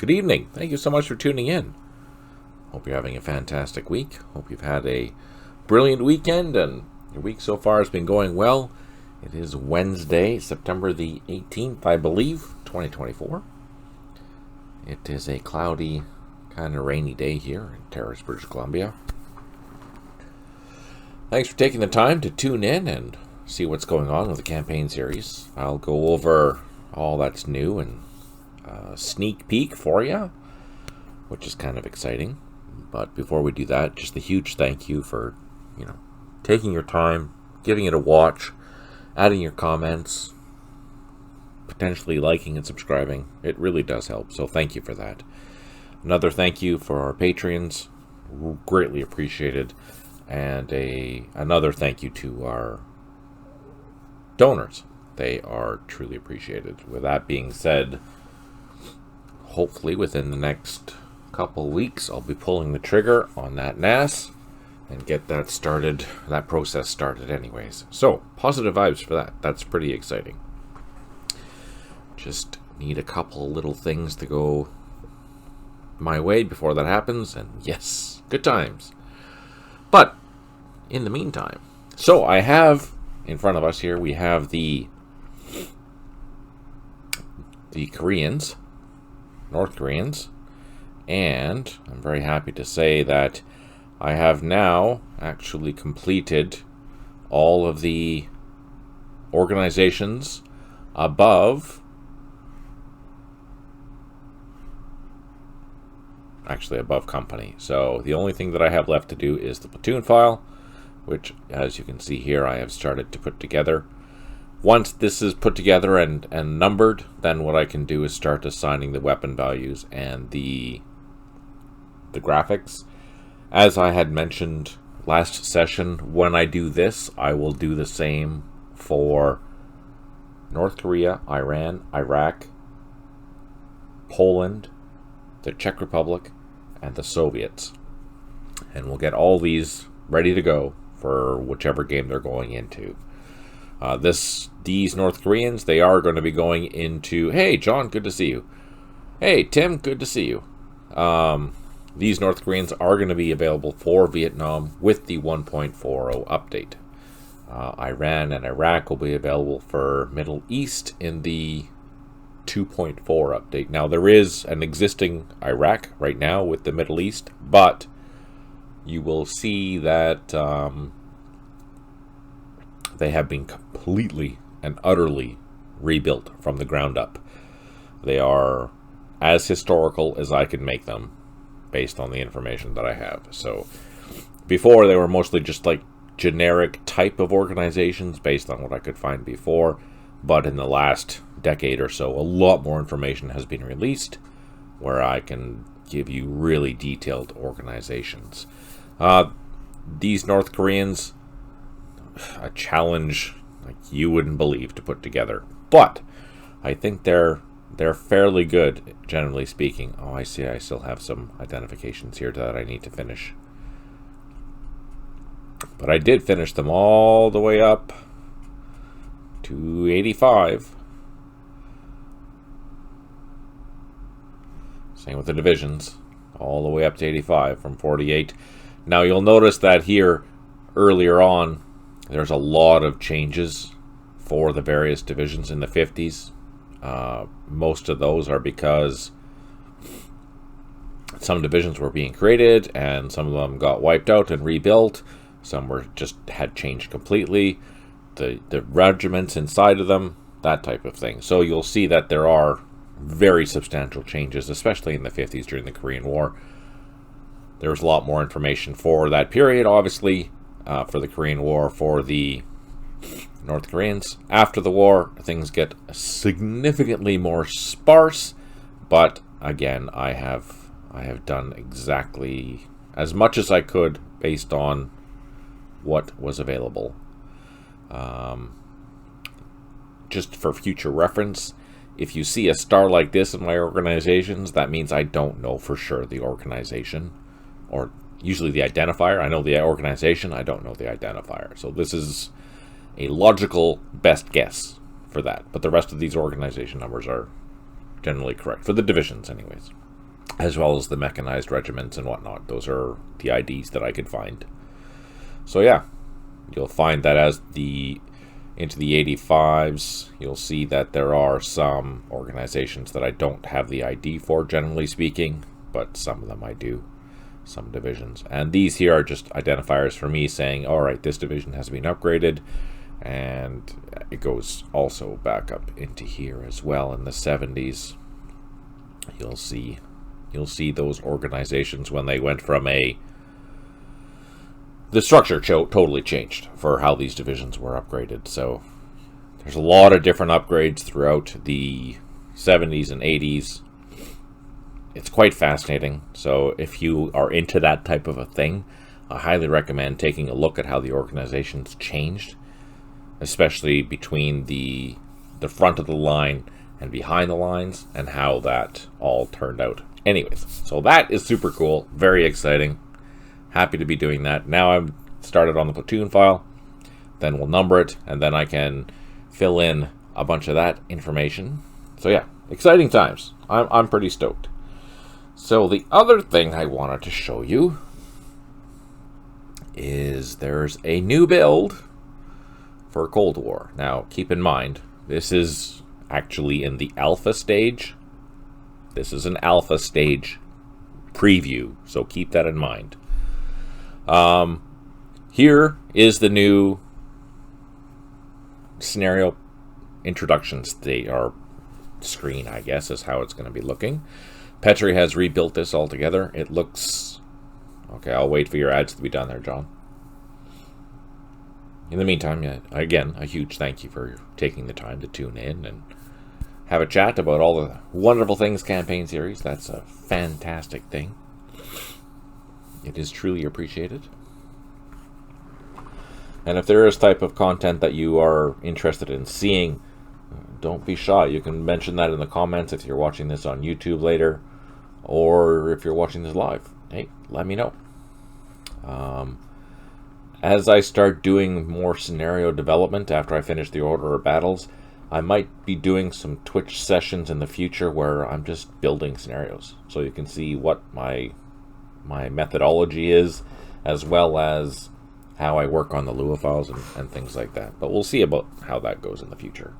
good evening. Thank you so much for tuning in. Hope you're having a fantastic week. Hope you've had a brilliant weekend and your week so far has been going well. It is Wednesday, September the 18th, I believe, 2024. It is a cloudy, kind of rainy day here in Terrace, British Columbia. Thanks for taking the time to tune in and see what's going on with the campaign series. I'll go over all that's new and sneak peek for you, which is kind of exciting. But before we do that, just a huge thank you for, taking your time, giving it a watch, adding your comments, potentially liking and subscribing. It really does help, so thank you for that. Another thank you for our Patreons, greatly appreciated, and another thank you to our donors. They are truly appreciated. With that being said, hopefully within the next couple weeks, I'll be pulling the trigger on that NAS and get that started, that process started anyways. So, positive vibes for that. That's pretty exciting. Just need a couple little things to go my way before that happens, and yes, good times. But, in the meantime, so I have, in front of us here, we have the Koreans, North Koreans, and I'm very happy to say that I have now actually completed all of the organizations above company. So the only thing that I have left to do is the platoon file, which, as you can see here, I have started to put together. Once this is put together and numbered, then what I can do is start assigning the weapon values and the graphics. As I had mentioned last session, when I do this, I will do the same for North Korea, Iran, Iraq, Poland, the Czech Republic, and the Soviets. And we'll get all these ready to go for whichever game they're going into. These North Koreans, they are going to be going into... Hey, John, good to see you. Hey, Tim, good to see you. These North Koreans are going to be available for Vietnam with the 1.40 update. Iran and Iraq will be available for Middle East in the 2.4 update. Now, there is an existing Iraq right now with the Middle East, but you will see that they have been completely and utterly rebuilt from the ground up. They are as historical as I can make them based on the information that I have. So before, they were mostly just like generic type of organizations based on what I could find before, but in the last decade or so, a lot more information has been released where I can give you really detailed organizations. These North Koreans, a challenge like you wouldn't believe to put together, but I think they're fairly good, generally speaking. Oh, I see, I still have some identifications here that I need to finish, but I did finish them all the way up to 85. Same with the divisions, all the way up to 85 from 48. Now you'll notice that here earlier on there's a lot of changes for the various divisions in the 50s. Most of those are because some divisions were being created and some of them got wiped out and rebuilt. Some were just had changed completely. The regiments inside of them, that type of thing. So you'll see that there are very substantial changes, especially in the 50s during the Korean War. There was a lot more information for that period, obviously, for the Korean War, for the North Koreans. After the war, things get significantly more sparse, but again, I have done exactly as much as I could based on what was available. Just for future reference, if you see a star like this in my organizations, that means I don't know for sure the organization, or usually the identifier. I know the organization, I don't know the identifier. So this is a logical best guess for that. But the rest of these organization numbers are generally correct, for the divisions anyways. as well as the mechanized regiments and whatnot. Those are the IDs that I could find. So yeah, you'll find that as into the 85s, you'll see that there are some organizations that I don't have the ID for, generally speaking, but some of them I do, some divisions. And these here are just identifiers for me saying, all right, this division has been upgraded, and it goes also back up into here as well in the 70s. You'll see those organizations when they went from the structure totally changed for how these divisions were upgraded. So there's a lot of different upgrades throughout the 70s and 80s. It's quite fascinating. So if you are into that type of a thing, I highly recommend taking a look at how the organizations changed, especially between the front of the line and behind the lines, and how that all turned out. Anyways, so that is super cool, very exciting. Happy to be doing that. Now I'm started on the platoon file, then we'll number it, and then I can fill in a bunch of that information. So yeah, exciting times. I'm pretty stoked. So the other thing I wanted to show you is there's a new build for Cold War. Now keep in mind, this is actually in the alpha stage. This is an alpha stage preview, so keep that in mind. Here is the new scenario introduction state, or screen, I guess, is how it's going to be looking. Petri has rebuilt this all together. It looks... Okay, I'll wait for your ads to be done there, John. In the meantime, yeah, again, a huge thank you for taking the time to tune in and have a chat about all the Wonderful Things campaign series. That's a fantastic thing. It is truly appreciated. And if there is type of content that you are interested in seeing, don't be shy. You can mention that in the comments if you're watching this on YouTube later, or if you're watching this live. Hey, let me know. As I start doing more scenario development after I finish the Order of Battles, I might be doing some Twitch sessions in the future where I'm just building scenarios, so you can see what my methodology is, as well as how I work on the Lua files and things like that. But we'll see about how that goes in the future.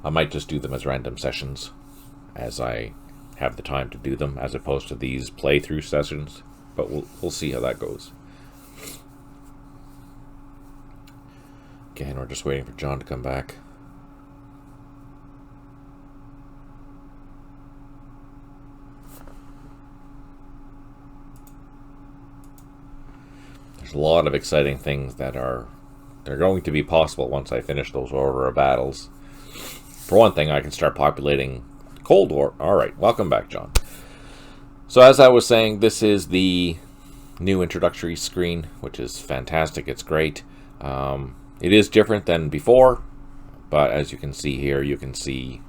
I might just do them as random sessions as I have the time to do them, as opposed to these playthrough sessions. But we'll see how that goes. Again, we're just waiting for John to come back. There's a lot of exciting things that they're going to be possible once I finish those Order of Battles. For one thing, I can start populating Cold War. Alright, welcome back, John. So as I was saying, this is the new introductory screen, which is fantastic. It's great. It is different than before, but as you can see here, you can see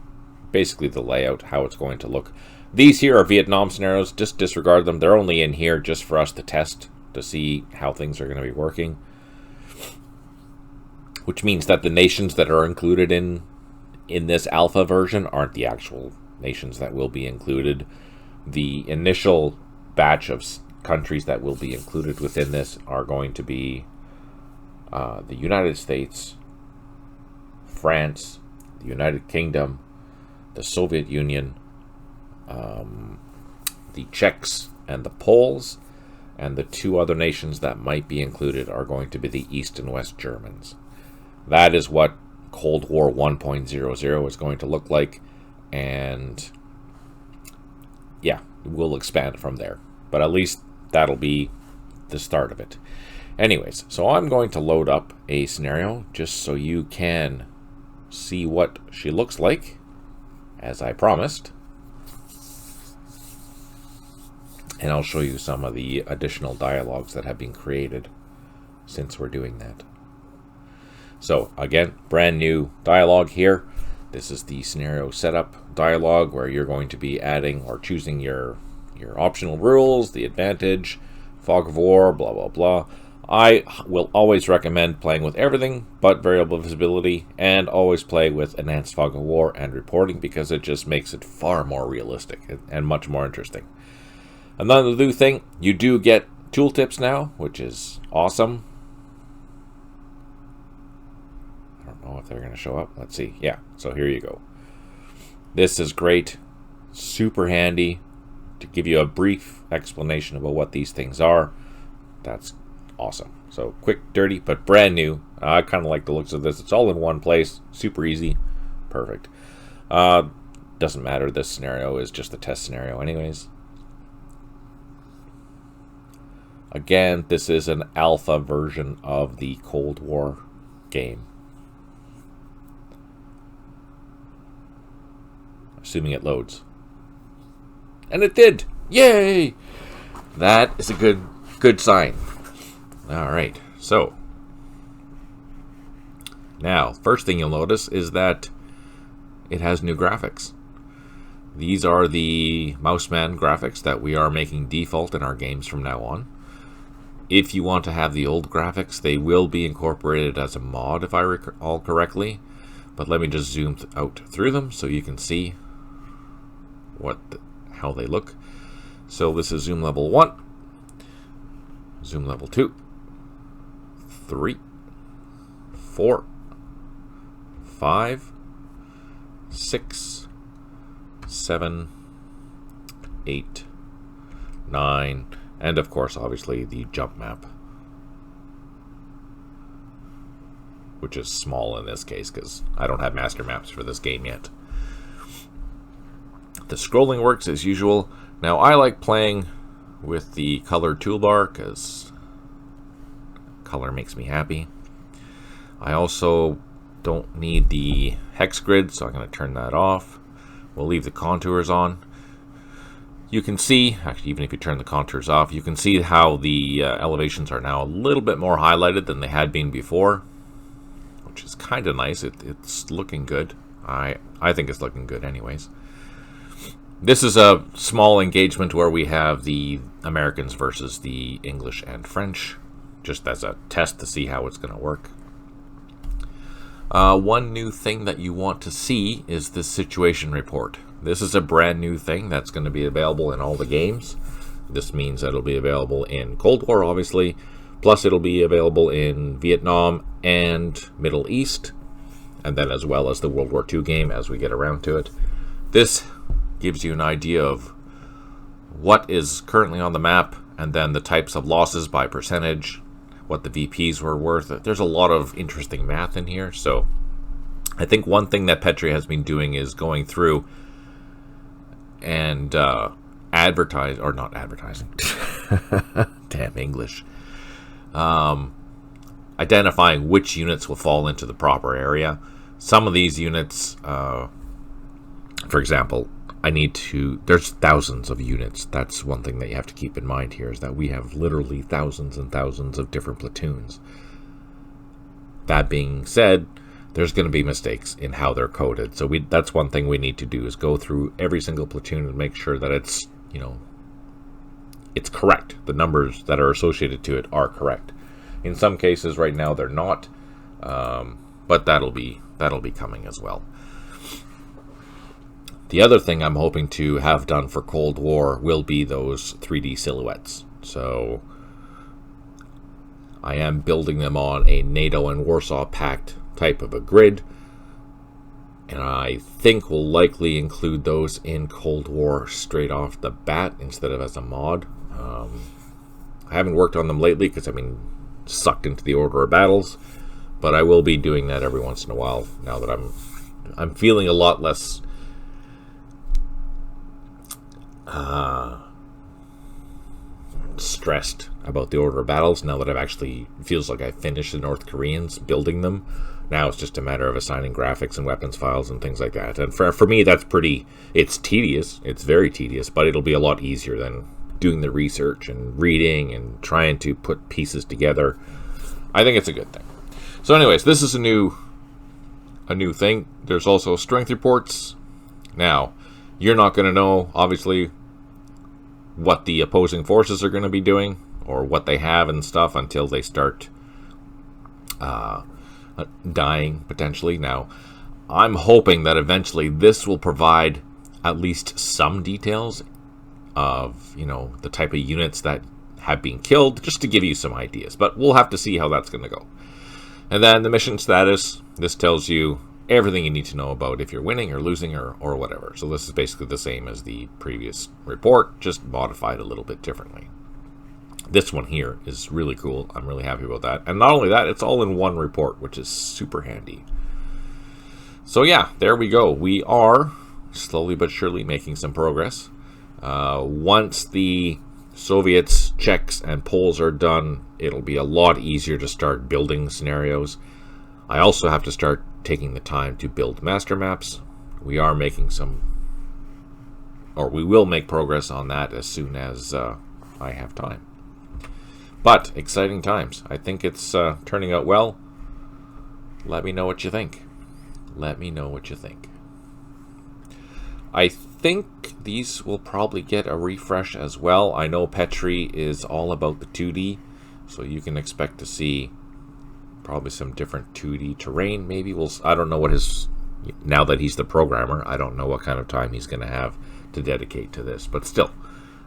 basically the layout, how it's going to look. These here are Vietnam scenarios. Just disregard them. They're only in here just for us to test, to see how things are going to be working. Which means that the nations that are included in this alpha version aren't the actual nations that will be included. The initial batch of countries that will be included within this are going to be the United States, France, the United Kingdom, the Soviet Union, the Czechs and the Poles, and the two other nations that might be included are going to be the East and West Germans. That is what Cold War 1.00 is going to look like, and yeah, we'll expand from there. But at least that'll be the start of it. Anyways, so I'm going to load up a scenario just so you can see what she looks like, as I promised. And I'll show you some of the additional dialogues that have been created since we're doing that. So again, brand new dialogue here. This is the scenario setup dialogue where you're going to be adding or choosing your optional rules, the advantage, fog of war, blah, blah, blah. I will always recommend playing with everything but variable visibility, and always play with enhanced fog of war and reporting, because it just makes it far more realistic and much more interesting. Another new thing, you do get tooltips now, which is awesome. I don't know if they're going to show up. Let's see. Yeah, so here you go. This is great. Super handy to give you a brief explanation about what these things are. That's awesome. So quick, dirty, but brand new. I kind of like the looks of this. It's all in one place. Super easy. Perfect. Doesn't matter. This scenario is just the test scenario anyways. Again, this is an alpha version of the Cold War game. Assuming it loads. And it did! Yay! That is a good sign. Alright, so now, first thing you'll notice is that it has new graphics. These are the Mouseman graphics that we are making default in our games from now on. If you want to have the old graphics, they will be incorporated as a mod, if I recall correctly. But let me just zoom out through them so you can see how they look. So this is zoom level 1, zoom level 2, 3, 4, 5, 6, 7, 8, 9, and of course, obviously, the jump map, which is small in this case because I don't have master maps for this game yet. The scrolling works as usual. Now, I like playing with the color toolbar because color makes me happy. I also don't need the hex grid, so I'm going to turn that off. We'll leave the contours on. You can see, actually even if you turn the contours off, you can see how the elevations are now a little bit more highlighted than they had been before, which is kind of nice. It's looking good. I think it's looking good anyways. This is a small engagement where we have the Americans versus the English and French, just as a test to see how it's going to work. One new thing that you want to see is the situation report. This is a brand new thing that's going to be available in all the games. This means that it'll be available in Cold War, obviously, plus it'll be available in Vietnam and Middle East, and then as well as the World War II game as we get around to it. This gives you an idea of what is currently on the map, and then the types of losses by percentage, what the VPs were worth. There's a lot of interesting math in here, so I think one thing that Petri has been doing is going through and not advertising, damn English, identifying which units will fall into the proper area. Some of these units, for example, there's thousands of units. That's one thing that you have to keep in mind here, is that we have literally thousands and thousands of different platoons. That being said, there's going to be mistakes in how they're coded. So that's one thing we need to do, is go through every single platoon and make sure that it's, it's correct. The numbers that are associated to it are correct. In some cases right now they're not, but that'll be coming as well. The other thing I'm hoping to have done for Cold War will be those 3D silhouettes. So I am building them on a NATO and Warsaw Pact type of a grid, and I think we'll likely include those in Cold War straight off the bat instead of as a mod. I haven't worked on them lately because I've been sucked into the order of battles, but I will be doing that every once in a while now that I'm feeling a lot less stressed about the order of battles now that feels like I've finished the North Koreans, building them. Now it's just a matter of assigning graphics and weapons files and things like that. And for me, it's tedious. It's very tedious, but it'll be a lot easier than doing the research and reading and trying to put pieces together. I think it's a good thing. So anyways, this is a new thing. There's also strength reports. Now, you're not going to know, obviously, what the opposing forces are going to be doing or what they have and stuff until they start dying, potentially. Now, I'm hoping that eventually this will provide at least some details of, you know, the type of units that have been killed, just to give you some ideas. But we'll have to see how that's going to go. And then the mission status, this tells you everything you need to know about if you're winning or losing or whatever. So this is basically the same as the previous report, just modified a little bit differently. This one here is really cool. I'm really happy about that. And not only that, it's all in one report, which is super handy. So yeah, there we go. We are slowly but surely making some progress. Once the Soviets' checks and polls are done, it'll be a lot easier to start building scenarios. I also have to start taking the time to build master maps. We are making some, or we will make progress on that as soon as I have time. But exciting times. I think it's turning out well. Let me know what you think. Let me know what you think. I think these will probably get a refresh as well. I know Petri is all about the 2D, so you can expect to see probably some different 2D terrain. Maybe I don't know what his, now that he's the programmer, I don't know what kind of time he's going to have to dedicate to this. But still,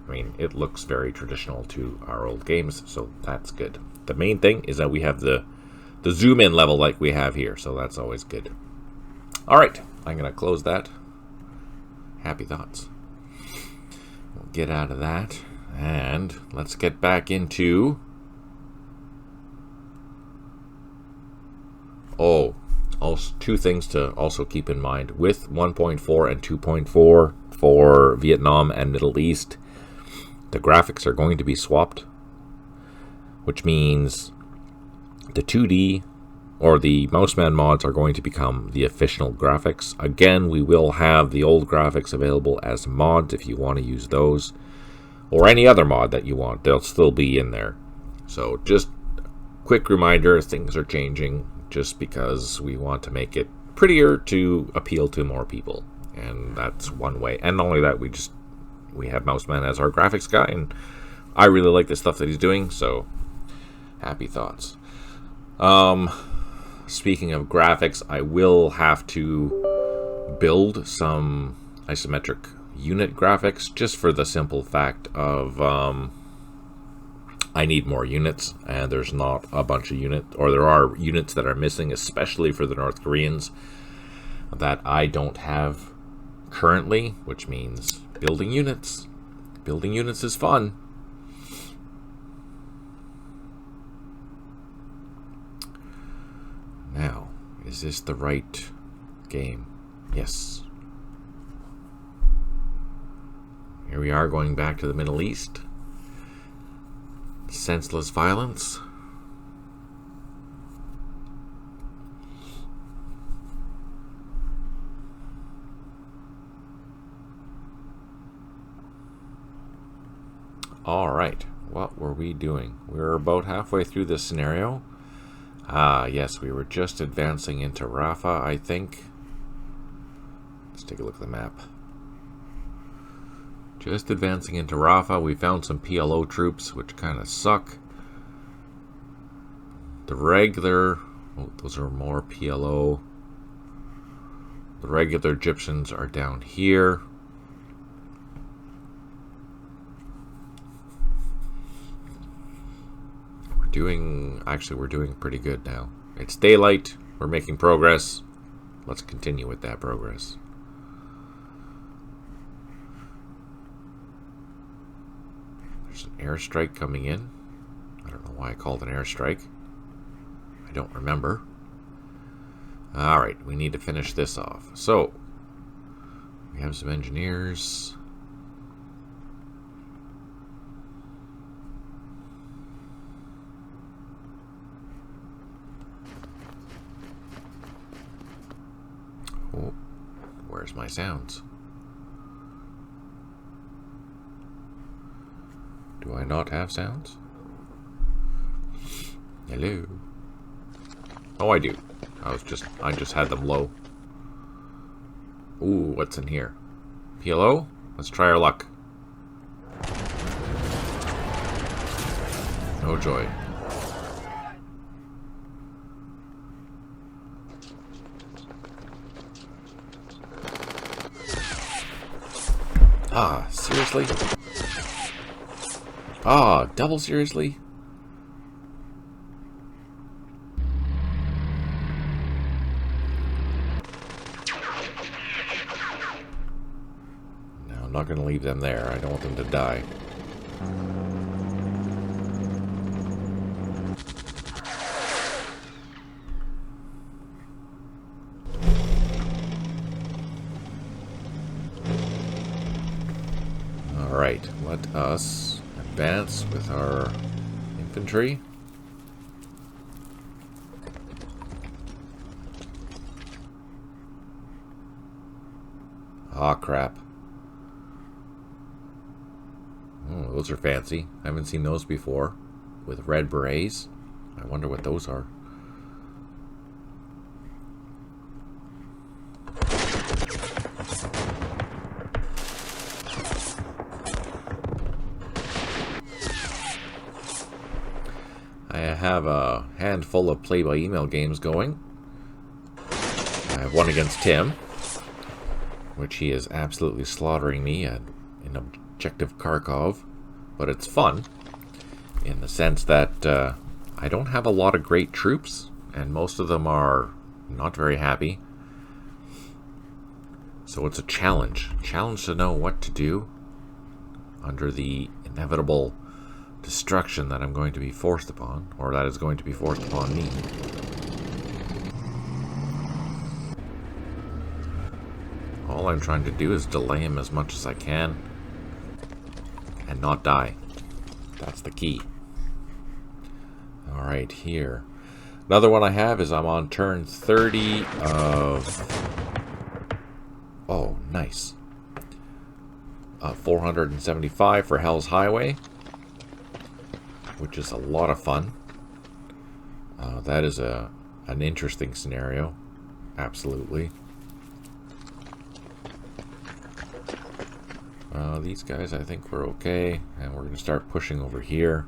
I mean, it looks very traditional to our old games, so that's good. The main thing is that we have the zoom in level like we have here, so that's always good. All right, I'm going to close that. Happy thoughts. We'll get out of that, and let's get back into... Oh, also two things to also keep in mind. With 1.4 and 2.4 for Vietnam and Middle East, the graphics are going to be swapped, which means the 2D or the Mouseman mods are going to become the official graphics. Again, we will have the old graphics available as mods if you want to use those, or any other mod that you want. They'll still be in there. So just quick reminder, things are changing just because we want to make it prettier to appeal to more people, and that's one way. And not only that, we have Mouseman as our graphics guy, and I really like the stuff that he's doing, so happy thoughts. Speaking of graphics, I will have to build some isometric unit graphics just for the simple fact of I need more units, and there's not a bunch of units, or there are units that are missing, especially for the North Koreans, that I don't have currently, which means building units. Building units is fun. Now, is this the right game? Yes. Here we are going back to the Middle East. Senseless violence. All right, what were we doing? We were about halfway through this scenario. Yes, we were just advancing into Rafah, I think. Let's take a look at the map. Just advancing into Rafah. We found some PLO troops, which kind of suck. The regular... Oh, those are more PLO. The regular Egyptians are down here. We're doing pretty good now. It's daylight. We're making progress. Let's continue with that progress. There's an airstrike coming in. I don't know why I called it an airstrike. I don't remember. Alright, we need to finish this off. So, we have some engineers. Oh, where's my sounds? Do I not have sounds? Hello? Oh, I do. I just had them low. Ooh, what's in here? PLO? Let's try our luck. No joy. Ah, seriously? Ah, double seriously? No, I'm not going to leave them there. I don't want them to die. Alright, let us advance with our infantry. Ah, crap. Oh, those are fancy. I haven't seen those before. With red berets. I wonder what those are. I have a handful of play-by-email games going. I have one against Tim, which he is absolutely slaughtering me in Objective Kharkov, but it's fun in the sense that I don't have a lot of great troops, and most of them are not very happy. So it's a challenge to know what to do under the inevitable destruction that I'm going to be forced upon, or that is going to be forced upon me. All I'm trying to do is delay him as much as I can and not die. That's the key. Alright, here. Another one I have is I'm on turn 30 of... Oh, nice. 475 for Hell's Highway, which is a lot of fun. That is an interesting scenario. Absolutely. These guys, I think we're okay. And we're going to start pushing over here.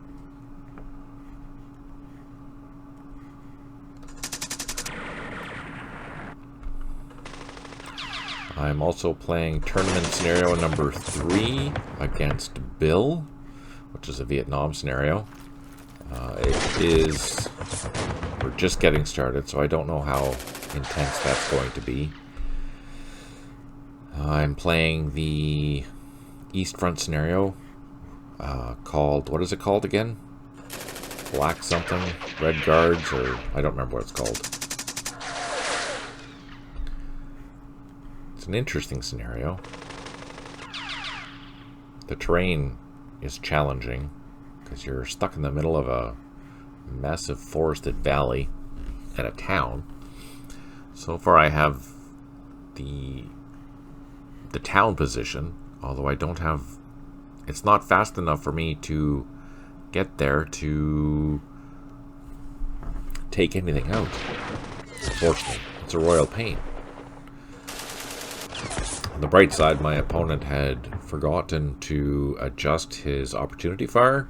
I'm also playing tournament scenario number 3 against Bill, which is a Vietnam scenario. We're just getting started, so I don't know how intense that's going to be. I'm playing the East Front scenario called, what is it called again? Black something? Red Guards, or I don't remember what it's called. It's an interesting scenario. The terrain is challenging because you're stuck in the middle of a massive forested valley and a town. So far I have the town position, although I don't have... It's not fast enough for me to get there to take anything out. Unfortunately, it's a royal pain. On the bright side, my opponent had forgotten to adjust his opportunity fire,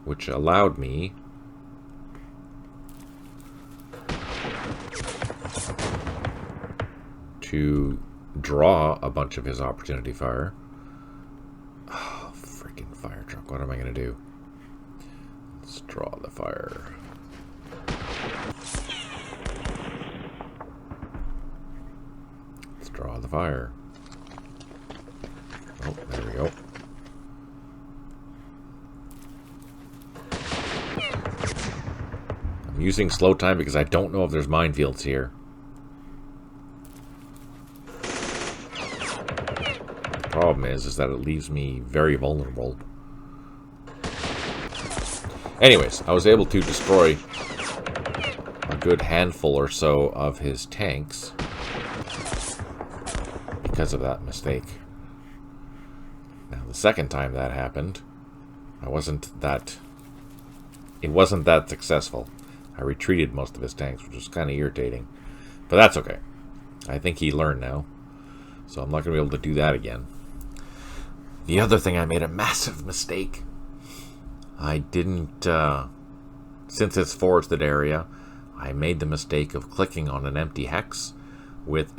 which allowed me to draw a bunch of his opportunity fire. Oh, freaking fire truck. What am I going to do? Let's draw the fire. Let's draw the fire. Oh, there we go. I'm using slow time because I don't know if there's minefields here. The problem is that it leaves me very vulnerable. Anyways, I was able to destroy a good handful or so of his tanks because of that mistake. Now, the second time that happened, it wasn't that successful. I retreated most of his tanks, which was kind of irritating. But that's okay. I think he learned now. So I'm not going to be able to do that again. The other thing, I made a massive mistake. I didn't, since it's forested area, I made the mistake of clicking on an empty hex with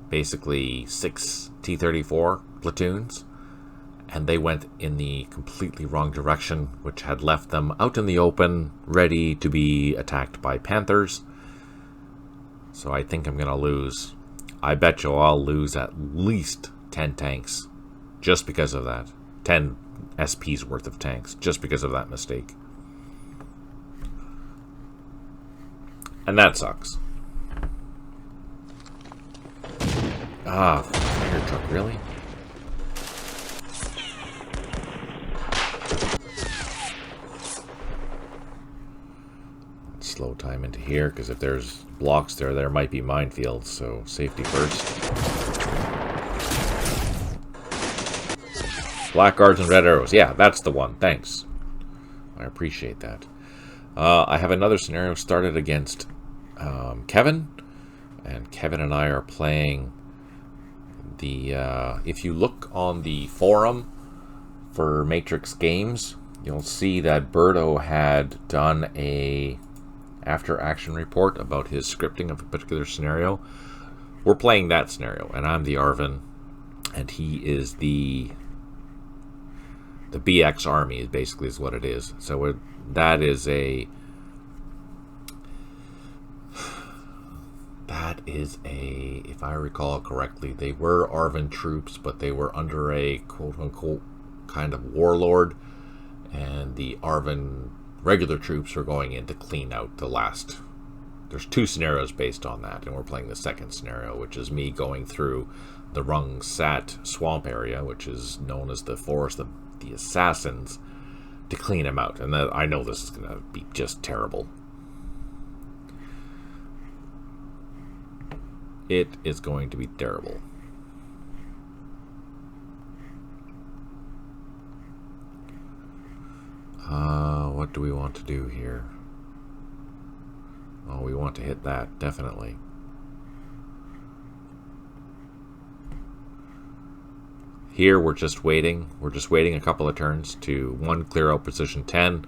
basically 6 T-34 platoons and they went in the completely wrong direction, which had left them out in the open, ready to be attacked by panthers. So I think I'm going to lose. I bet you I'll lose at least 10 tanks just because of that. 10 SP's worth of tanks just because of that mistake. And that sucks. Ah, fire truck, really? Slow time into here, because if there's blocks there might be minefields, so safety first. Black guards and red arrows. Yeah, that's the one. Thanks. I appreciate that. I have another scenario started against Kevin, and Kevin and I are playing the... if you look on the forum for Matrix Games, you'll see that Berto had done a after-action report about his scripting of a particular scenario. We're playing that scenario, and I'm the Arvin, and he is the BX army, is basically is what it is. So that is a if I recall correctly, they were Arvin troops, but they were under a quote-unquote kind of warlord, and the Arvin regular troops are going in to clean out the last. There's 2 scenarios based on that, and we're playing the second scenario, which is me going through the Rung Sat swamp area, which is known as the Forest of the Assassins, to clean them out. And I know this is going to be just terrible. It is going to be terrible. What do we want to do here? Oh, we want to hit that, definitely. Here, we're just waiting. We're just waiting a couple of turns to, 1, clear out position 10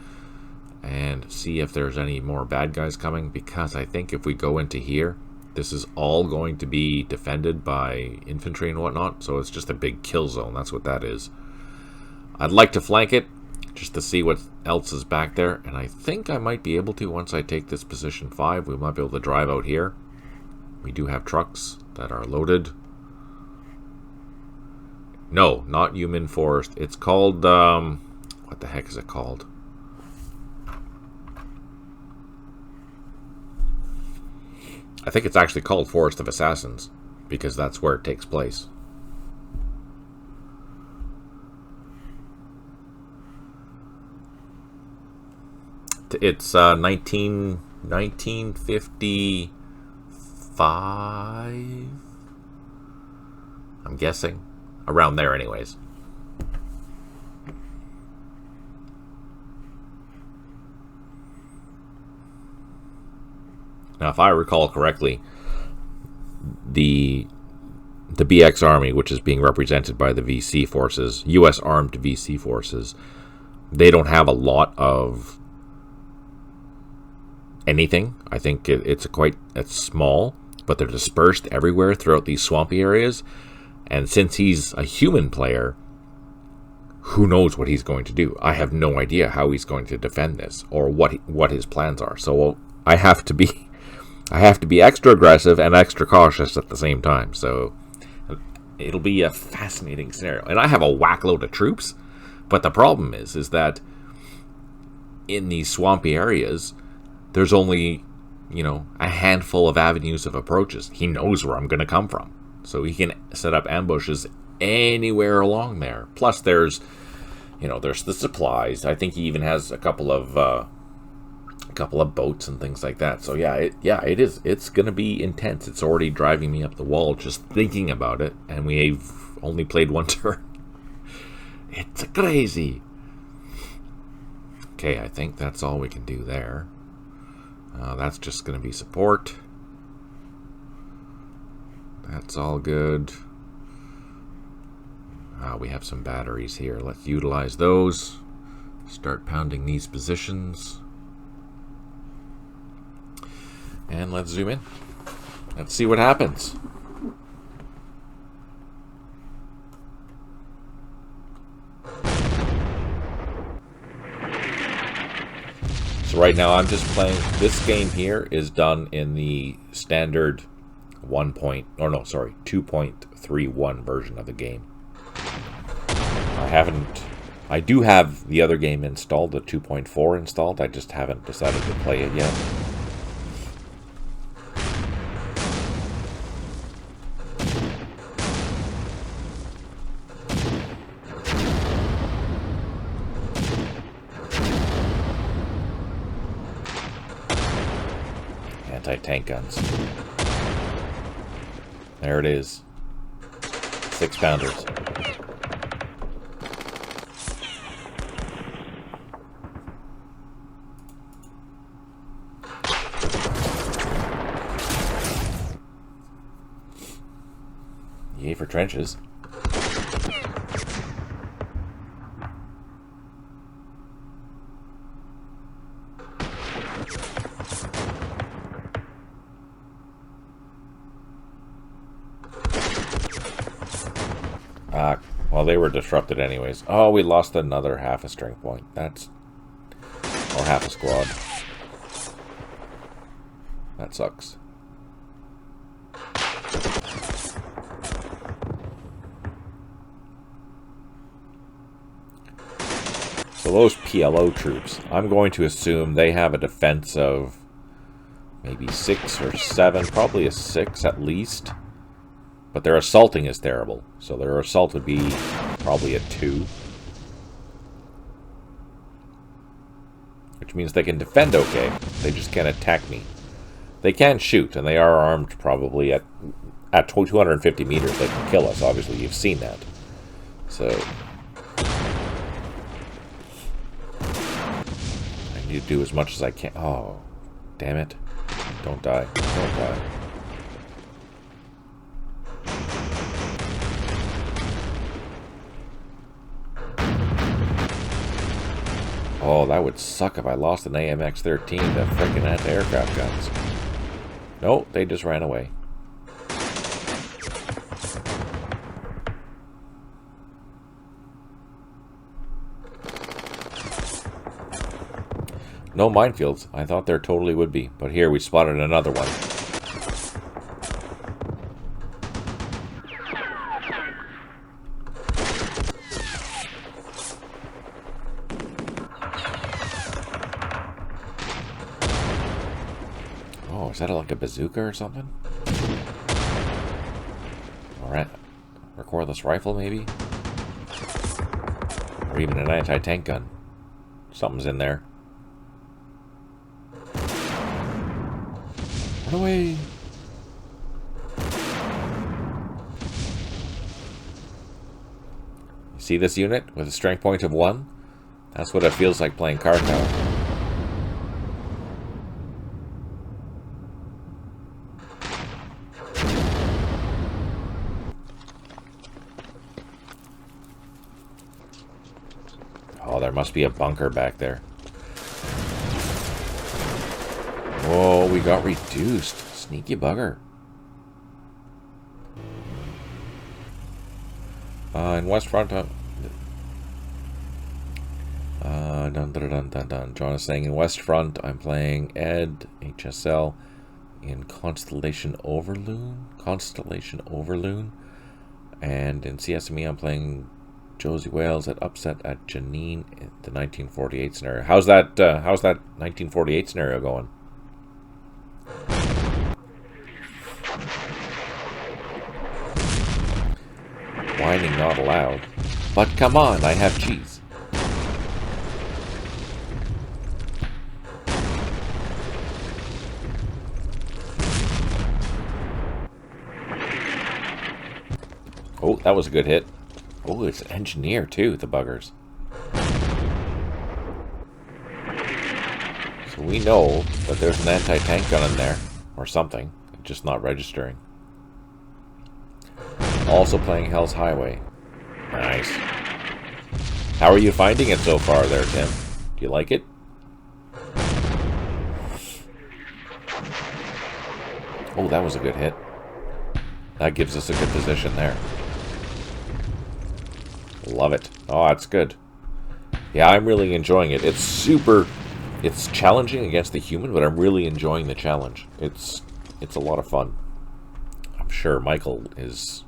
and see if there's any more bad guys coming, because I think if we go into here, this is all going to be defended by infantry and whatnot, so it's just a big kill zone. That's what that is. I'd like to flank it, just to see what else is back there, and I think I might be able to once I take this position 5. We might be able to drive out here. We do have trucks that are loaded. No, not Human Forest. It's called, what the heck is it called? I think it's actually called Forest of Assassins, because that's where it takes place. It's 1955, I'm guessing. Around there anyways. Now, if I recall correctly, the BX Army, which is being represented by the VC forces, U.S. armed VC forces, they don't have a lot of anything. I think it's small, but they're dispersed everywhere throughout these swampy areas. And since he's a human player, who knows what he's going to do? I have no idea how he's going to defend this or what his plans are. So I have to be extra aggressive and extra cautious at the same time. So it'll be a fascinating scenario. And I have a whackload of troops, but the problem is that in these swampy areas, there's only, a handful of avenues of approaches. He knows where I'm going to come from. So he can set up ambushes anywhere along there. Plus there's the supplies. I think he even has a couple of boats and things like that. So it's going to be intense. It's already driving me up the wall just thinking about it, and we've only played 1 turn. It's crazy. Okay, I think that's all we can do there. That's just going to be support. That's all good. We have some batteries here. Let's utilize those. Start pounding these positions. And let's zoom in. Let's see what happens. So right now I'm just playing, this game here is done in the standard 2.31 version of the game. I do have the other game installed, the 2.4 installed, I just haven't decided to play it yet. Anti-tank guns. There it is. 6-pounders. Yay for trenches. Well, they were disrupted anyways. Oh, we lost another half a strength point. That's... or half a squad. That sucks. So those PLO troops, I'm going to assume they have a defense of maybe 6 or 7, probably a 6 at least. But their assaulting is terrible, so their assault would be probably a 2. Which means they can defend okay, they just can't attack me. They can shoot, and they are armed probably at 250 meters. They can kill us, obviously, you've seen that. So... I need to do as much as I can. Oh, damn it. Don't die. Don't die. Oh, that would suck if I lost an AMX-13 to freaking anti-aircraft guns. Nope, they just ran away. No minefields. I thought there totally would be, but here we spotted another one. Oh, is that like a bazooka or something? Alright. Recoilless rifle, maybe? Or even an anti-tank gun. Something's in there. Run away! You see this unit with a strength point of 1? That's what it feels like playing Car Tower. Oh, there must be a bunker back there. Whoa, we got reduced. Sneaky bugger. In West Front, dun dun dun dun dun. John is saying in West Front, I'm playing Ed HSL in Constellation Overloon. And in CSME, I'm playing Josie Wales at Upset at Janine in the 1948 scenario. How's that 1948 scenario going? Whining not allowed. But come on, I have cheese. Oh, that was a good hit. Oh, it's engineer too, the buggers. So we know that there's an anti-tank gun in there, or something, just not registering. Also playing Hell's Highway. Nice. How are you finding it so far there, Tim? Do you like it? Oh, that was a good hit. That gives us a good position there. Love it. Oh, that's good. Yeah, I'm really enjoying it. It's super It's challenging against the human, but I'm really enjoying the challenge. It's a lot of fun. I'm sure Michael is...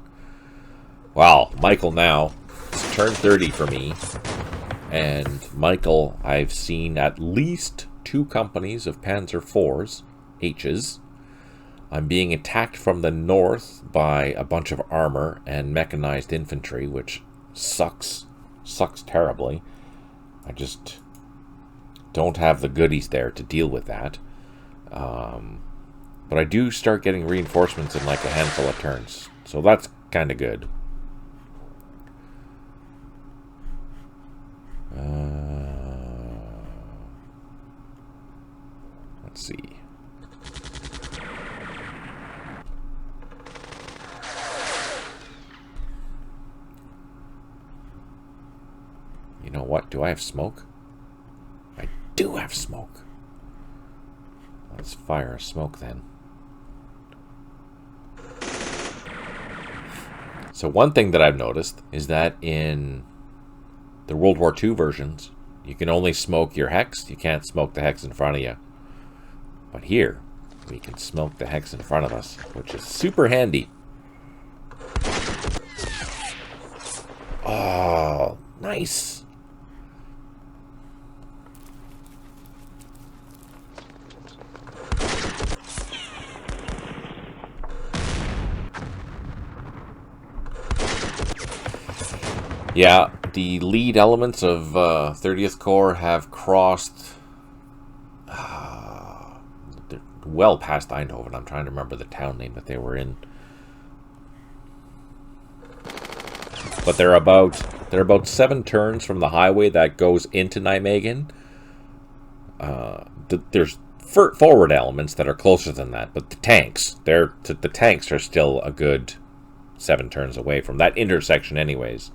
Wow, Michael now. It's turned 30 for me. And Michael, I've seen at least 2 companies of Panzer IVs, H's. I'm being attacked from the north by a bunch of armor and mechanized infantry, which sucks. Sucks terribly. I just don't have the goodies there to deal with that. But I do start getting reinforcements in like a handful of turns. So that's kind of good. Let's see. You know what? Do I have smoke? I do have smoke. Let's fire a smoke then. So one thing that I've noticed is that in the World War II versions, you can only smoke your hex. You can't smoke the hex in front of you. But here, we can smoke the hex in front of us, which is super handy. Oh, nice. Yeah, the lead elements of 30th Corps have crossed well past Eindhoven. I'm trying to remember the town name that they were in. But they're about 7 turns from the highway that goes into Nijmegen. There's forward elements that are closer than that, but the tanks, the tanks are still a good 7 turns away from that intersection anyways.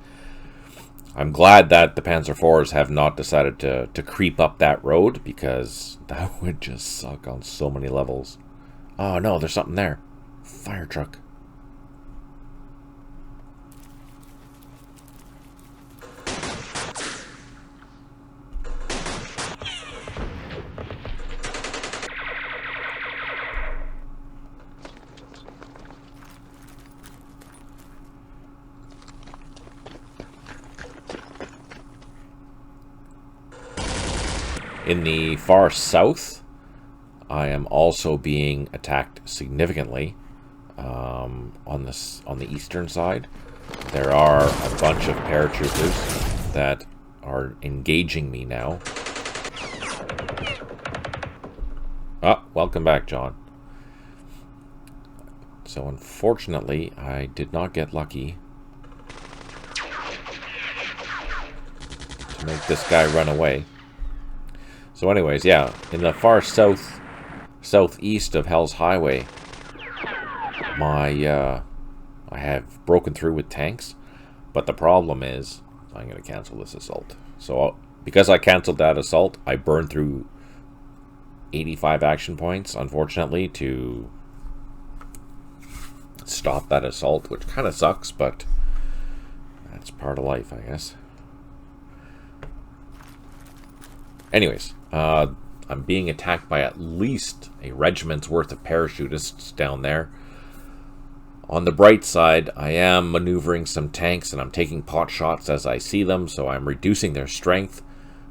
I'm glad that the Panzer IVs have not decided to creep up that road, because that would just suck on so many levels. Oh no, there's something there. Fire truck. In the far south, I am also being attacked significantly. On the eastern side, there are a bunch of paratroopers that are engaging me now. Ah, welcome back, John. So unfortunately, I did not get lucky to make this guy run away. So anyways, yeah, in the far southeast of Hell's Highway, I have broken through with tanks, but the problem is, I'm going to cancel this assault. So because I canceled that assault, I burned through 85 action points, unfortunately, to stop that assault, which kind of sucks, but that's part of life, I guess. Anyways, I'm being attacked by at least a regiment's worth of parachutists down there. On the bright side, I am maneuvering some tanks and I'm taking pot shots as I see them, so I'm reducing their strength,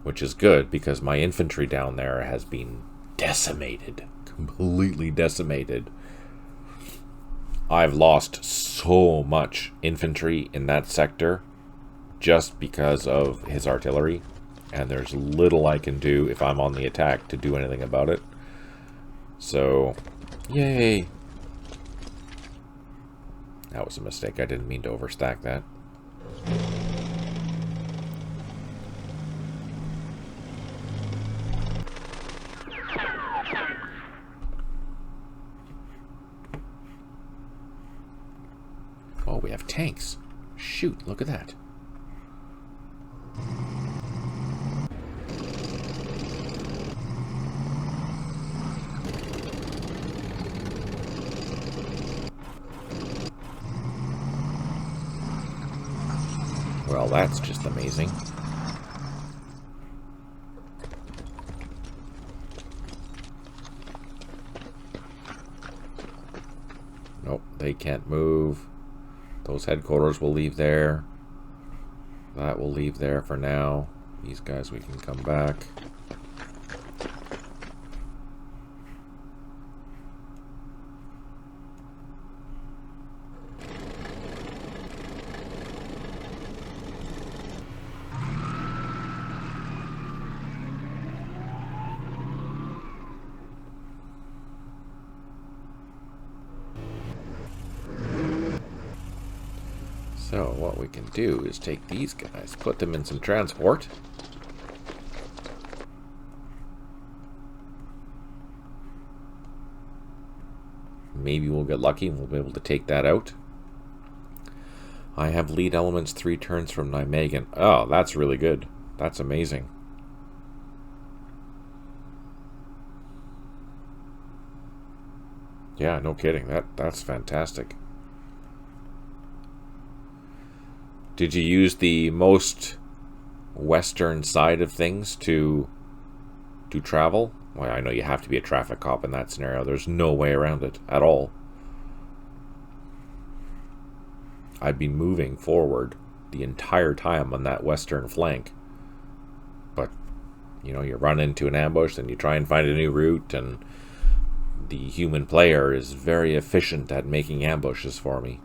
which is good because my infantry down there has been decimated. Completely decimated. I've lost so much infantry in that sector just because of his artillery. And there's little I can do if I'm on the attack to do anything about it. So, yay! That was a mistake. I didn't mean to overstack that. Oh, we have tanks. Shoot, look at that. Well, that's just amazing. Nope, they can't move. Those headquarters will leave there. That will leave there for now. These guys, we can come back. So what we can do is take these guys, put them in some transport. Maybe we'll get lucky and we'll be able to take that out. I have lead elements 3 turns from Nijmegen. Oh, that's really good. That's amazing. Yeah, no kidding. That's fantastic. Did you use the most western side of things to travel? Well, I know you have to be a traffic cop in that scenario. There's no way around it at all. I'd be moving forward the entire time on that western flank. But, you know, you run into an ambush, then you try and find a new route, and the human player is very efficient at making ambushes for me.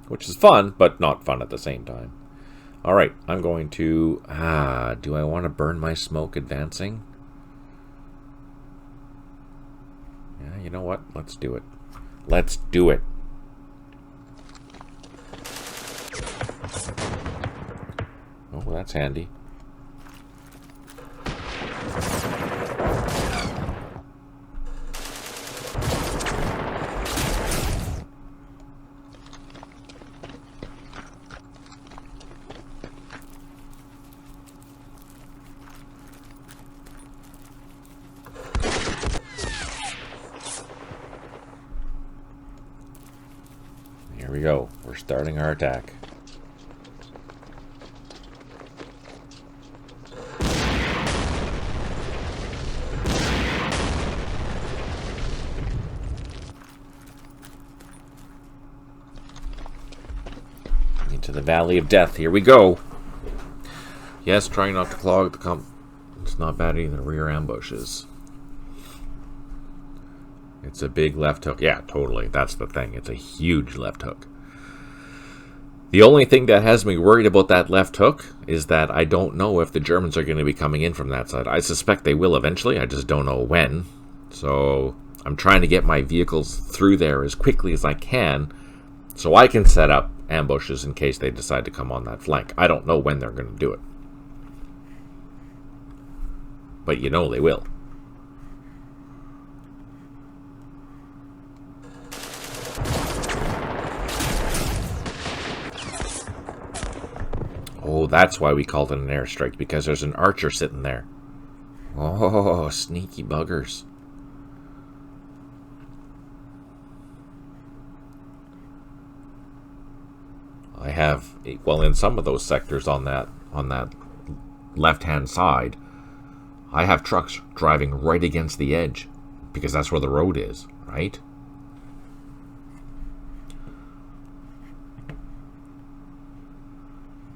Which is fun, but not fun at the same time. Alright, I'm going to... do I want to burn my smoke advancing? Yeah, you know what? Let's do it. Let's do it. Oh, that's handy. Here we go. We're starting our attack. Into the Valley of Death. Here we go. Yes, trying not to clog the It's not bad either. Rear ambushes. It's a big left hook. Yeah, totally. That's the thing. It's a huge left hook. The only thing that has me worried about that left hook is that I don't know if the Germans are going to be coming in from that side. I suspect they will eventually. I just don't know when. So I'm trying to get my vehicles through there as quickly as I can so I can set up ambushes in case they decide to come on that flank. I don't know when they're going to do it. But you know they will. Oh, that's why we called it an airstrike, because there's an archer sitting there. Oh, sneaky buggers. I have, well, in some of those sectors on that left-hand side, I have trucks driving right against the edge, because that's where the road is, right?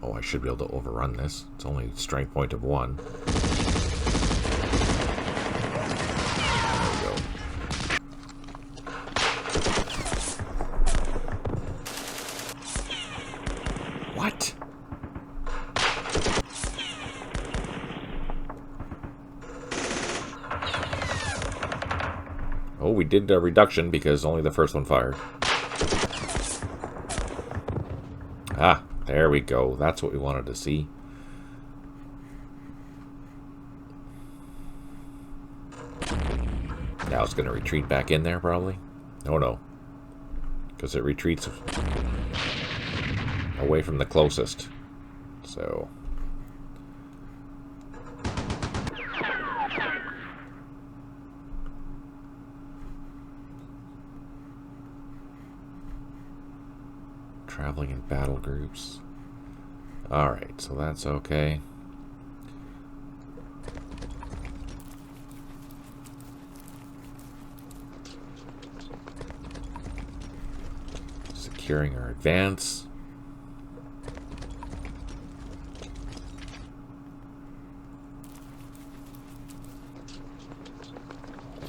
Oh, I should be able to overrun this. It's only strength point of 1. There we go. What? Oh, we did a reduction because only the first one fired. Ah. There we go. That's what we wanted to see. Now it's going to retreat back in there, probably. Oh, no. Because it retreats away from the closest. So... traveling in battle groups. Alright, so that's okay. securing our advance.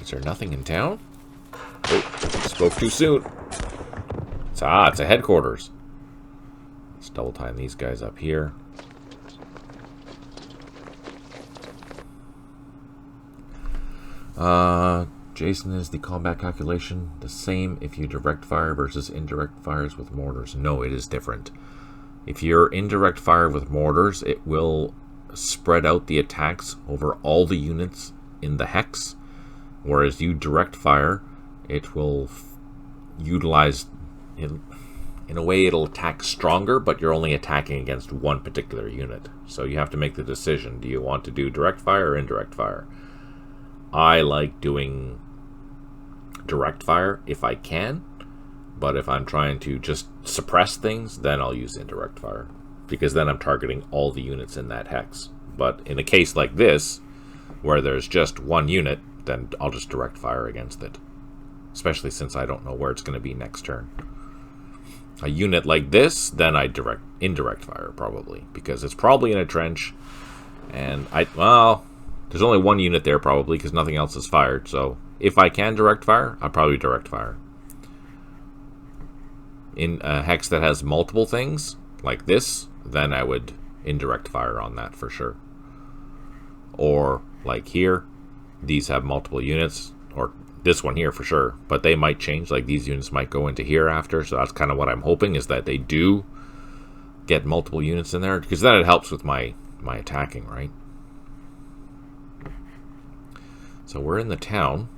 Is there nothing in town? Oh, spoke too soon. It's a headquarters. Let's double time these guys up here. Jason, is the combat calculation the same if you direct fire versus indirect fires with mortars? No, it is different. If you're indirect fire with mortars, it will spread out the attacks over all the units in the hex, whereas you direct fire, it will utilize, in a way it'll attack stronger, but you're only attacking against one particular unit. So you have to make the decision, do you want to do direct fire or indirect fire? I like doing direct fire if I can, but if I'm trying to just suppress things, then I'll use indirect fire, because then I'm targeting all the units in that hex. But in a case like this, where there's just one unit, then I'll just direct fire against it, especially since I don't know where it's going to be next turn. A unit like this, then I indirect fire probably, because it's probably in a trench, and there's only one unit there probably because nothing else is fired. So if I can direct fire, I'll probably direct fire. In a hex that has multiple things like this, then I would indirect fire on that for sure. Or like here, these have multiple units, or this one here for sure, but they might change. Like these units might go into here after, so that's kind of what I'm hoping, is that they do get multiple units in there, because then it helps with my attacking, right? So we're in the town.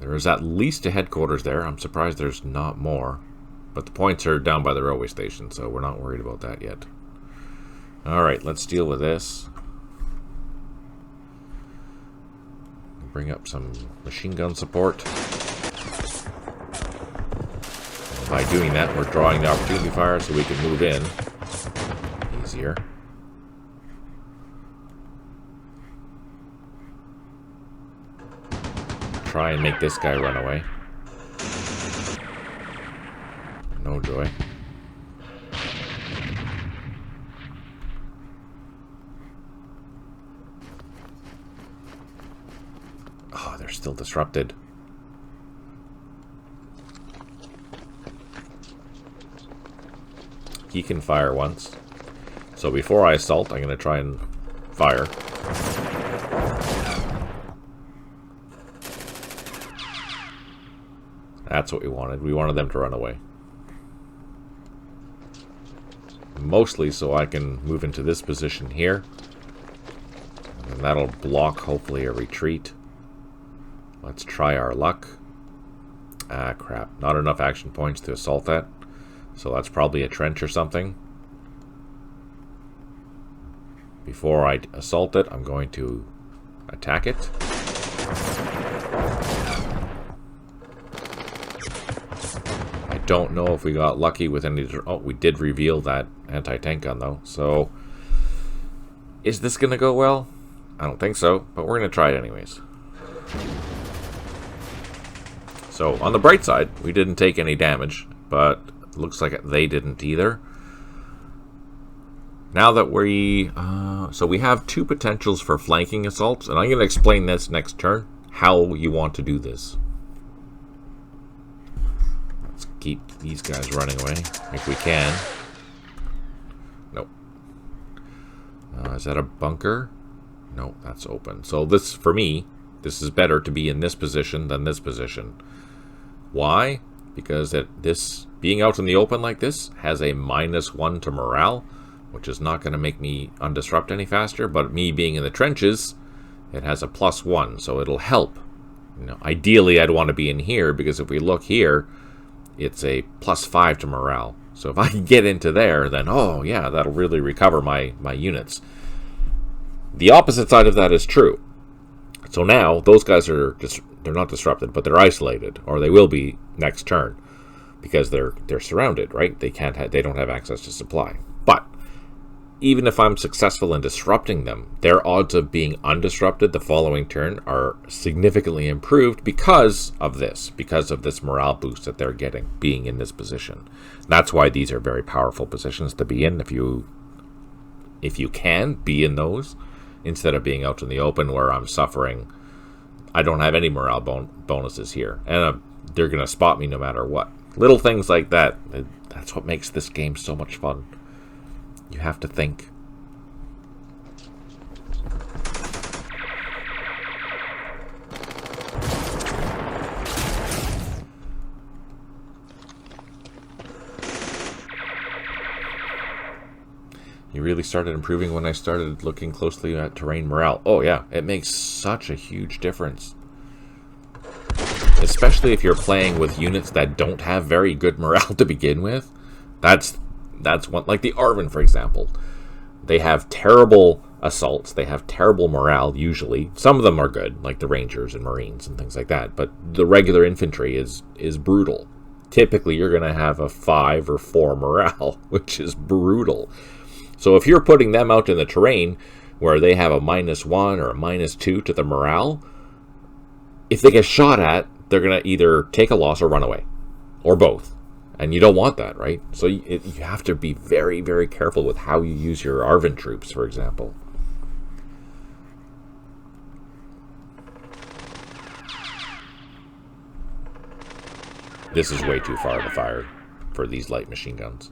There is at least a headquarters there. I'm surprised there's not more, but the points are down by the railway station, so we're not worried about that yet. Alright, let's deal with this. Bring up some machine gun support. And by doing that, we're drawing the opportunity fire so we can move in easier. Try and make this guy run away. No joy. Oh, they're still disrupted. He can fire once. So before I assault, I'm going to try and fire. That's what we wanted. We wanted them to run away. Mostly so I can move into this position here. And that'll block, hopefully, a retreat. Let's try our luck. Ah, crap. Not enough action points to assault that. So that's probably a trench or something. Before I assault it, I'm going to attack it. I don't know if we got lucky with any... Oh, we did reveal that anti-tank gun, though. So, is this going to go well? I don't think so, but we're going to try it anyways. So, on the bright side, we didn't take any damage, but it looks like they didn't either. Now that we... so we have two potentials for flanking assaults, and I'm going to explain this next turn, how you want to do this. Let's keep these guys running away, if we can. Nope. Is that a bunker? No, that's open. So this, for me, this is better to be in this position than this position. Why? Because this being out in the open like this has a -1 to morale, which is not going to make me undisrupt any faster, but me being in the trenches, it has a +1, so it'll help. You know, ideally, I'd want to be in here, because if we look here, it's a +5 to morale. So if I can get into there, then, oh yeah, that'll really recover my units. The opposite side of that is true. So now, those guys are just, they're not disrupted, but they're isolated, or they will be next turn, because they're surrounded, right? They don't have access to supply. But even if I'm successful in disrupting them, their odds of being undisrupted the following turn are significantly improved because of this morale boost that they're getting, being in this position. That's why these are very powerful positions to be in. If you can be in those, instead of being out in the open where I'm suffering. I don't have any morale bonuses here, and they're going to spot me no matter what. Little things like that, that's what makes this game so much fun. You have to think. You really started improving when I started looking closely at terrain morale. Oh yeah, it makes such a huge difference. Especially if you're playing with units that don't have very good morale to begin with. That's one, like the Arvin, for example. They have terrible assaults. They have terrible morale, usually. Some of them are good, like the Rangers and Marines and things like that. But the regular infantry is brutal. Typically, you're going to have a 5 or 4 morale, which is brutal. So if you're putting them out in the terrain where they have a -1 or a -2 to the morale, if they get shot at, they're going to either take a loss or run away. Or both. And you don't want that, right? So you have to be very, very careful with how you use your Arvin troops, for example. This is way too far to fire for these light machine guns.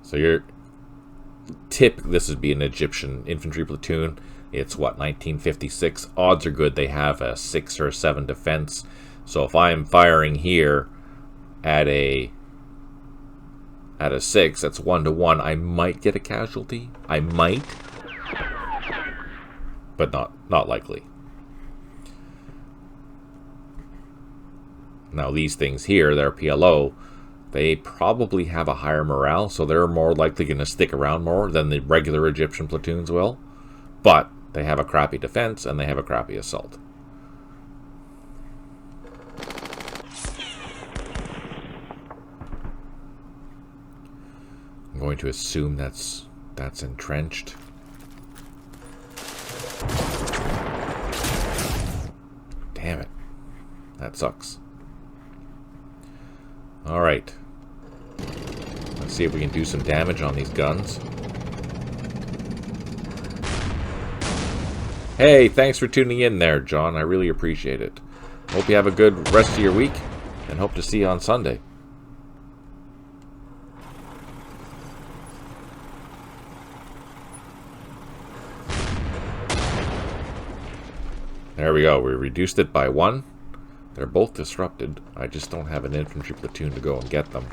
So this would be an Egyptian infantry platoon. It's what, 1956. Odds are good they have a 6 or a 7 defense. So if I'm firing here at a 6, that's 1-to-1. I might get a casualty. I might, but not likely. Now these things here, they're PLO. They probably have a higher morale, so they're more likely going to stick around more than the regular Egyptian platoons will. But they have a crappy defense, and they have a crappy assault. I'm going to assume that's entrenched. Damn it. That sucks. Alright. Let's see if we can do some damage on these guns. Hey, thanks for tuning in there, John. I really appreciate it. Hope you have a good rest of your week, and hope to see you on Sunday. There we go. We reduced it by 1. They're both disrupted. I just don't have an infantry platoon to go and get them.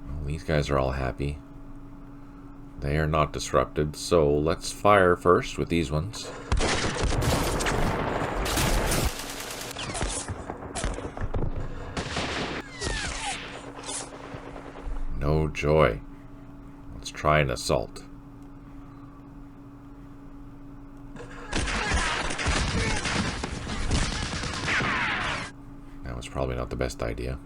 Well, these guys are all happy. They are not disrupted, so let's fire first with these ones. No joy. Let's try an assault. That was probably not the best idea.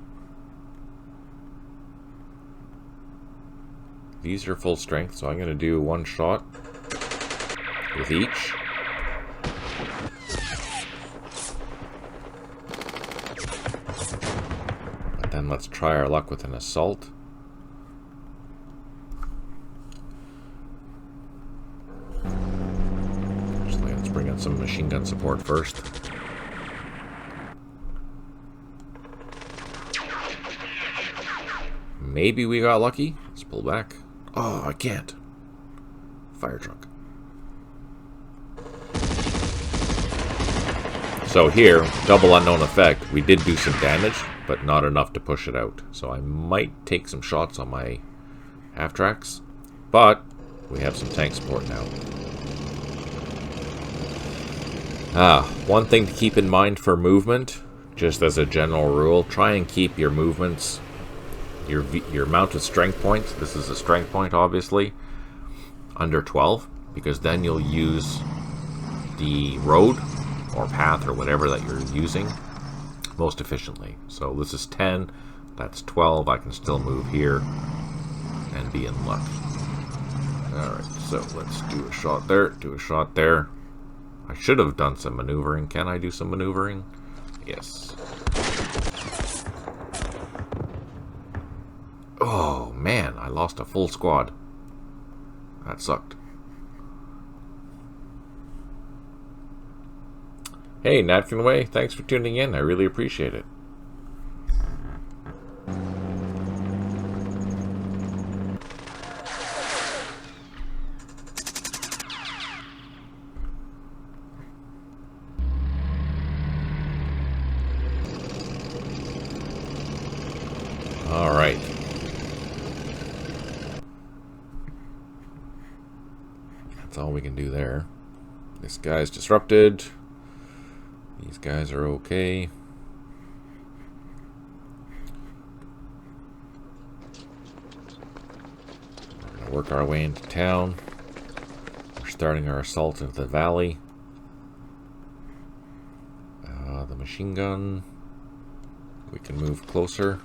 These are full strength, so I'm going to do 1 shot with each. But then let's try our luck with an assault. Actually, let's bring in some machine gun support first. Maybe we got lucky. Let's pull back. Oh, I can't. Fire truck. So here, double unknown effect. We did do some damage, but not enough to push it out. So I might take some shots on my half-tracks, but we have some tank support now. One thing to keep in mind for movement, just as a general rule, try and keep your movements, your mounted strength points, this is a strength point obviously, under 12, because then you'll use the road or path or whatever that you're using most efficiently. So this is 10, that's 12. I can still move here and be in luck. Alright, so let's do a shot there, do a shot there. I should have done some maneuvering. Can I do some maneuvering? Yes. Oh man, I lost a full squad. That sucked. Hey, Napkin Way, thanks for tuning in. I really appreciate it. All right. That's all we can do there. This guy's disrupted. These guys are okay. We're going to work our way into town. We're starting our assault of the valley. The machine gun. We can move closer.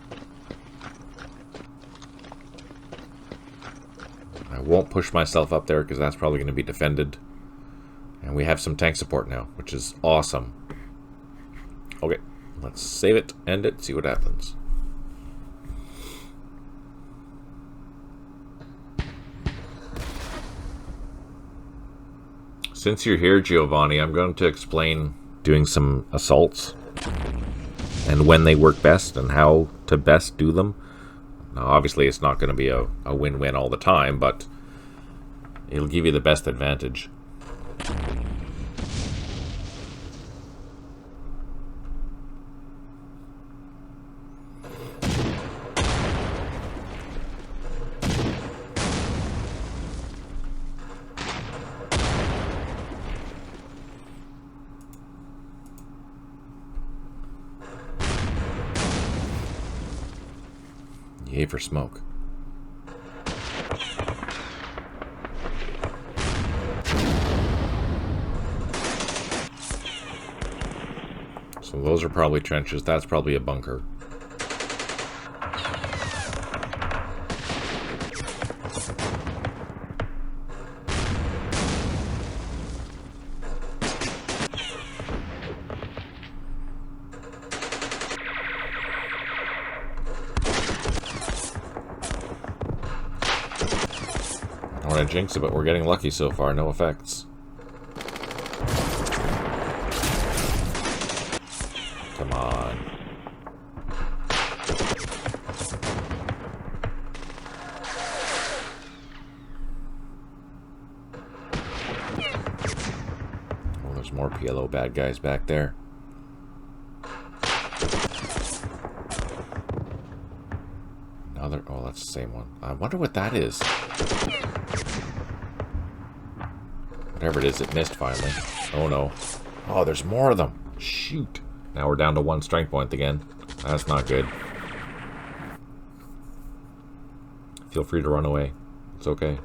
I won't push myself up there because that's probably going to be defended. And we have some tank support now, which is awesome. Okay, let's save it, end it, see what happens. Since you're here, Giovanni, I'm going to explain doing some assaults and when they work best and how to best do them. Now, obviously, it's not going to be a win-win all the time, but it'll give you the best advantage. Yay for smoke. So those are probably trenches. That's probably a bunker. I want to jinx it, but we're getting lucky so far. No effects. Come on. Oh, there's more PLO bad guys back there. Another. Oh, that's the same one. I wonder what that is. Whatever it is, it missed finally. Oh no. Oh, there's more of them. Shoot. Now we're down to 1 strength point again. That's not good. Feel free to run away. It's okay.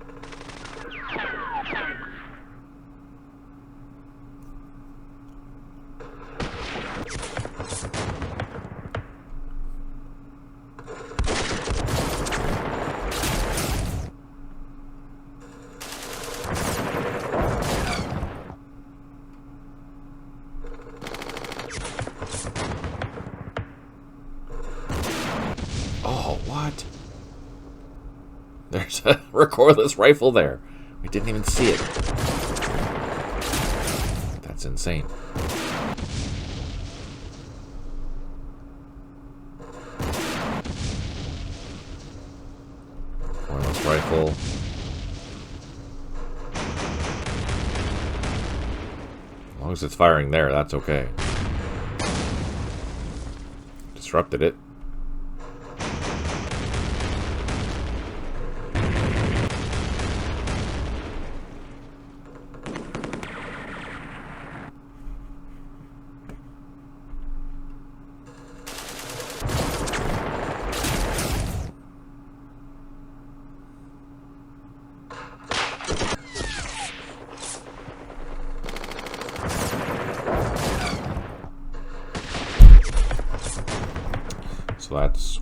Oh, what? There's a recoilless rifle there. We didn't even see it. That's insane. Recoilless rifle. As long as it's firing there, that's okay. Disrupted it.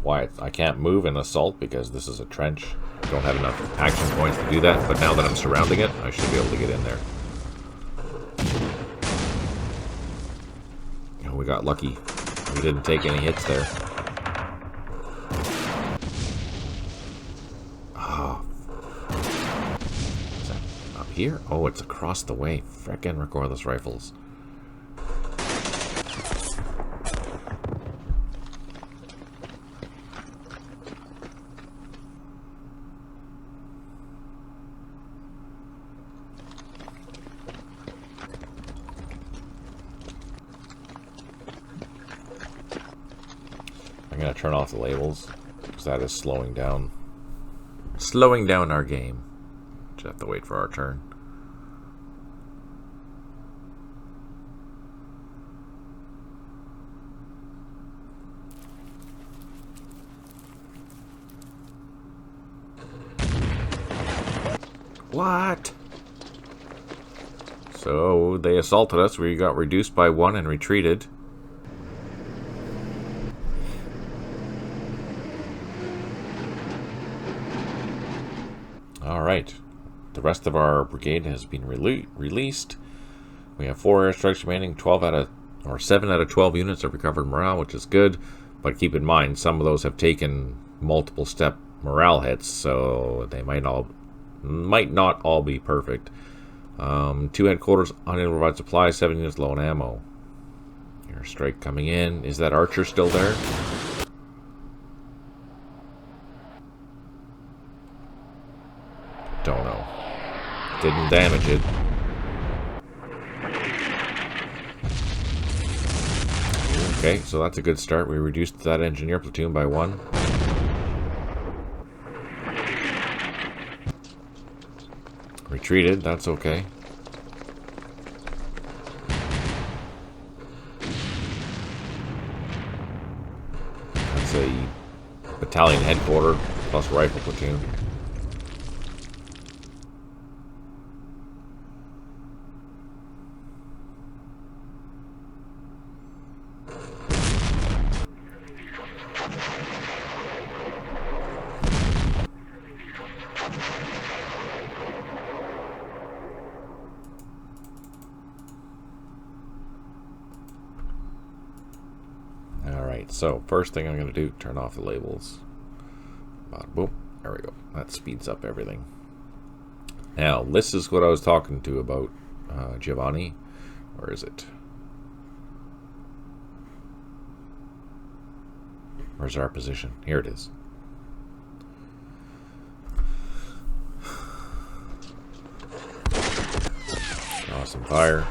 why I can't move in assault, because this is a trench. I don't have enough action points to do that, but now that I'm surrounding it, I should be able to get in there. Oh, we got lucky. We didn't take any hits there. Oh. Is that up here? Oh, it's across the way. Frickin' recordless rifles. I'm going to turn off the labels, because that is slowing down our game. Just have to wait for our turn. What? So they assaulted us. We got reduced by 1 and retreated. Alright, the rest of our brigade has been released. We have 4 airstrikes remaining. 7 out of 12 units have recovered morale, which is good. But keep in mind, some of those have taken multiple step morale hits, so they might not all be perfect. 2 headquarters unable to provide supplies, 7 units low on ammo. Airstrike coming in. Is that archer still there? Don't know. Didn't damage it. Okay, so that's a good start. We reduced that engineer platoon by 1. Retreated, that's okay. That's a battalion headquarter plus rifle platoon. Alright, so first thing I'm going to do, turn off the labels. Boom, there we go. That speeds up everything. Now, this is what I was talking to about Giovanni. Where is it? Where's our position? Here it is. Awesome fire.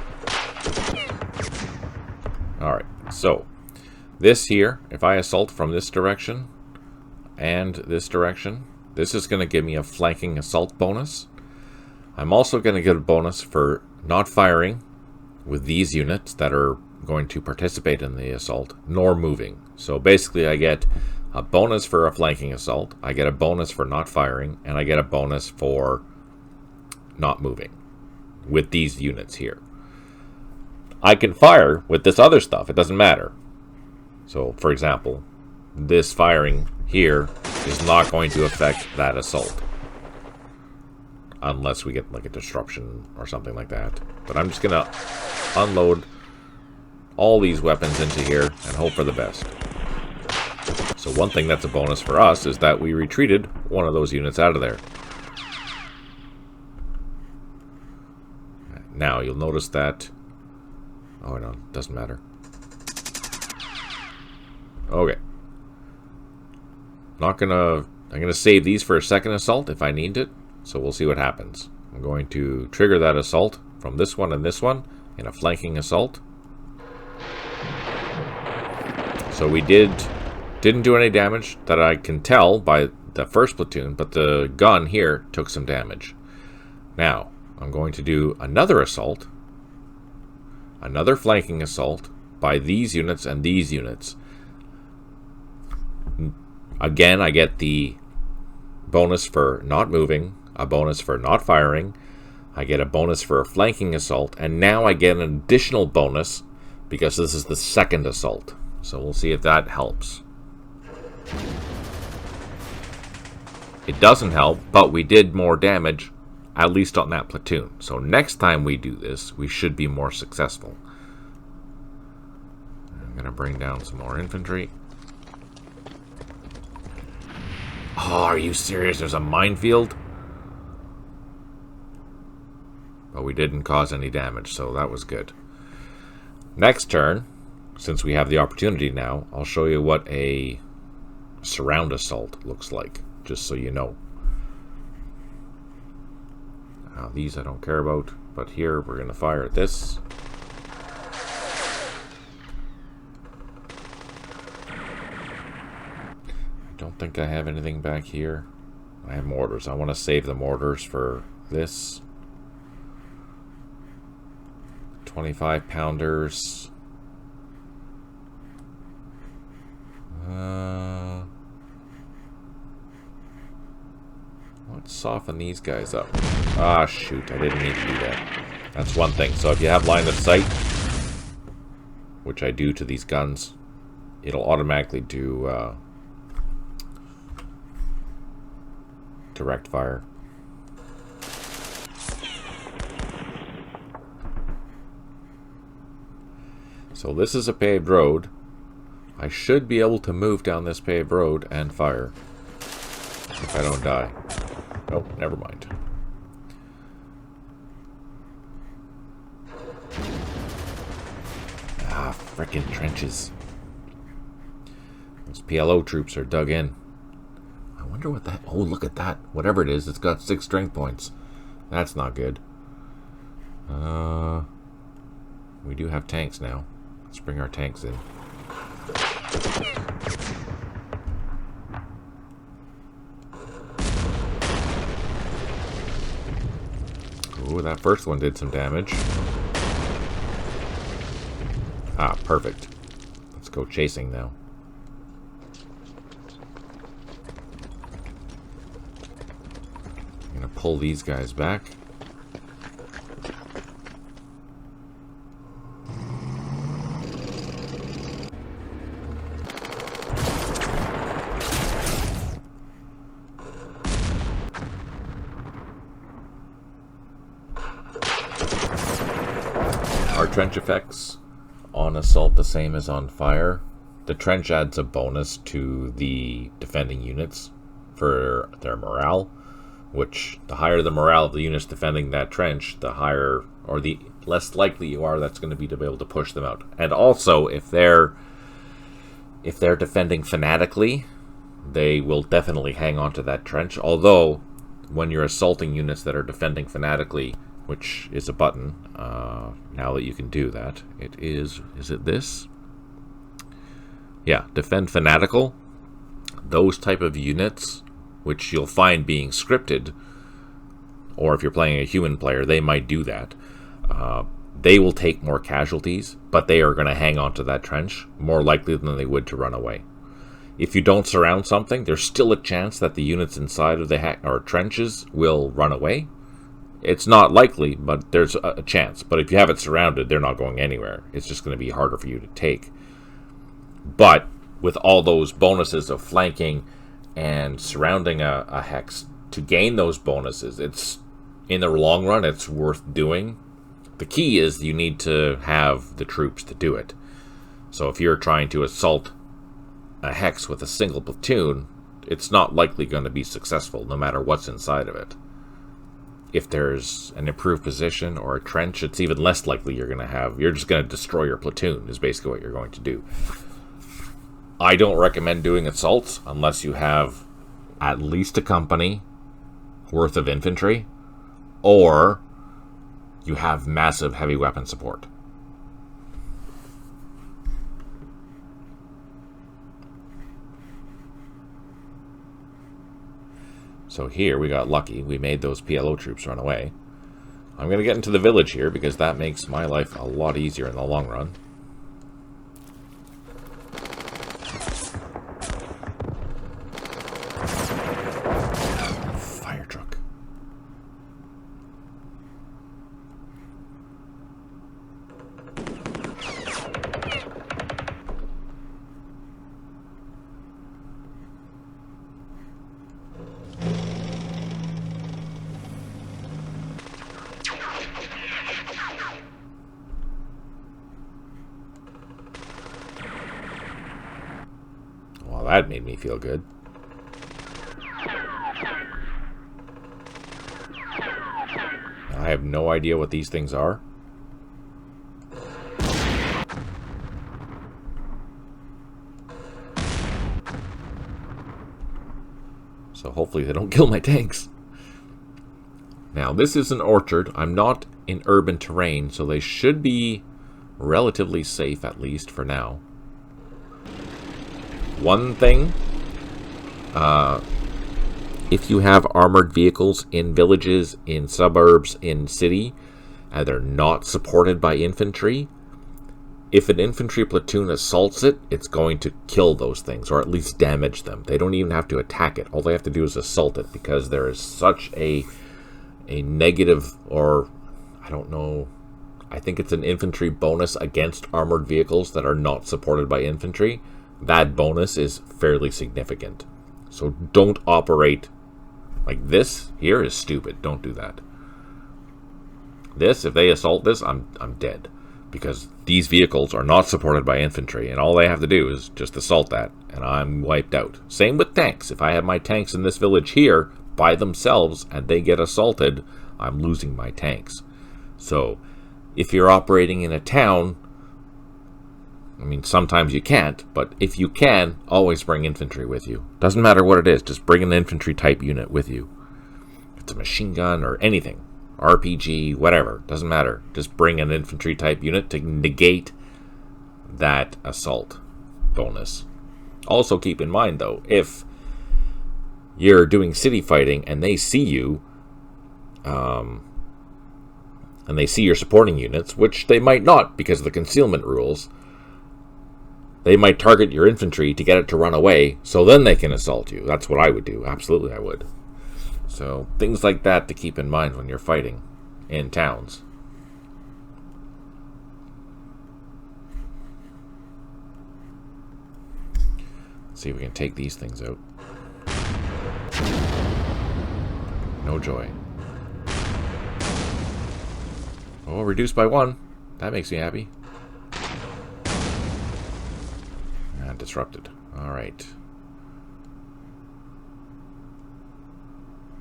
Alright, so this here, if I assault from this direction and this direction, this is going to give me a flanking assault bonus. I'm also going to get a bonus for not firing with these units that are going to participate in the assault, nor moving. So basically I get a bonus for a flanking assault, I get a bonus for not firing, and I get a bonus for not moving with these units here. I can fire with this other stuff, it doesn't matter. So, for example, this firing here is not going to affect that assault. Unless we get like a disruption or something like that. But I'm just going to unload all these weapons into here and hope for the best. So one thing that's a bonus for us is that we retreated one of those units out of there. Now, you'll notice that... Oh, no, it doesn't matter. Okay. I'm gonna save these for a second assault if I need it. So we'll see what happens. I'm going to trigger that assault from this one and this one in a flanking assault. So we didn't do any damage that I can tell by the first platoon, but the gun here took some damage. Now, I'm going to do another assault, another flanking assault by these units and these units. Again, I get the bonus for not moving, a bonus for not firing, I get a bonus for a flanking assault, and now I get an additional bonus because this is the second assault. So we'll see if that helps. It doesn't help, but we did more damage, at least on that platoon. So next time we do this, we should be more successful. I'm going to bring down some more infantry. Oh, are you serious? There's a minefield? But we didn't cause any damage, so that was good. Next turn, since we have the opportunity now, I'll show you what a surround assault looks like, just so you know. These I don't care about, but here we're going to fire at this. I don't think I have anything back here. I have mortars. I want to save the mortars for this. 25 pounders. Let's soften these guys up. Ah, shoot. I didn't mean to do that. That's one thing. So if you have line of sight, which I do to these guns, it'll automatically do direct fire. So this is a paved road. I should be able to move down this paved road and fire if I don't die. Oh, never mind. Ah, frickin' trenches. Those PLO troops are dug in. I wonder what that... Oh, look at that. Whatever it is, it's got 6 strength points. That's not good. We do have tanks now. Let's bring our tanks in. Ooh, that first one did some damage. Ah, perfect. Let's go chasing now. I'm gonna pull these guys back. Are trench effects on assault the same as on fire? The trench adds a bonus to the defending units for their morale, which the higher the morale of the units defending that trench, the higher or the less likely you are that's going to be able to push them out. And also, if they're defending fanatically, they will definitely hang on to that trench. Although, when you're assaulting units that are defending fanatically, which is a button, now that you can do that, is it this? Yeah, defend fanatical. Those type of units, which you'll find being scripted, or if you're playing a human player, they might do that. They will take more casualties, but they are going to hang on to that trench more likely than they would to run away. If you don't surround something, there's still a chance that the units inside of the trenches will run away. It's not likely, but there's a chance. But if you have it surrounded, they're not going anywhere. It's just going to be harder for you to take. But with all those bonuses of flanking and surrounding a hex, to gain those bonuses, it's in the long run, it's worth doing. The key is you need to have the troops to do it. So if you're trying to assault a hex with a single platoon, it's not likely going to be successful, no matter what's inside of it. If there's an improved position or a trench, it's even less likely you're just going to destroy your platoon, is basically what you're going to do. I don't recommend doing assaults unless you have at least a company worth of infantry, or you have massive heavy weapon support. So here we got lucky. We made those PLO troops run away. I'm going to get into the village here because that makes my life a lot easier in the long run. Fire truck. that made me feel good. I have no idea what these things are. So hopefully they don't kill my tanks. Now, this is an orchard. I'm not in urban terrain, so they should be relatively safe, at least for now. One thing, if you have armored vehicles in villages, in suburbs, in city, and they're not supported by infantry, if an infantry platoon assaults it, it's going to kill those things, or at least damage them. They don't even have to attack it. All they have to do is assault it, because there is such a negative, or I don't know, I think it's an infantry bonus against armored vehicles that are not supported by infantry. That bonus is fairly significant. So don't operate like this here is stupid. Don't do that. This, if they assault this, I'm dead. Because these vehicles are not supported by infantry, and all they have to do is just assault that, and I'm wiped out. Same with tanks. If I have my tanks in this village here by themselves and they get assaulted, I'm losing my tanks. So if you're operating in a town, I mean, sometimes you can't, but if you can, always bring infantry with you. Doesn't matter what it is, just bring an infantry type unit with you. If it's a machine gun or anything, RPG, whatever, doesn't matter. Just bring an infantry type unit to negate that assault bonus. Also keep in mind though, if you're doing city fighting and they see you, and they see your supporting units, which they might not because of the concealment rules, they might target your infantry to get it to run away, so then they can assault you. That's what I would do. Absolutely I would. So things like that to keep in mind when you're fighting in towns. Let's see if we can take these things out. No joy. Oh, reduced by 1. That makes me happy. And disrupted. Alright.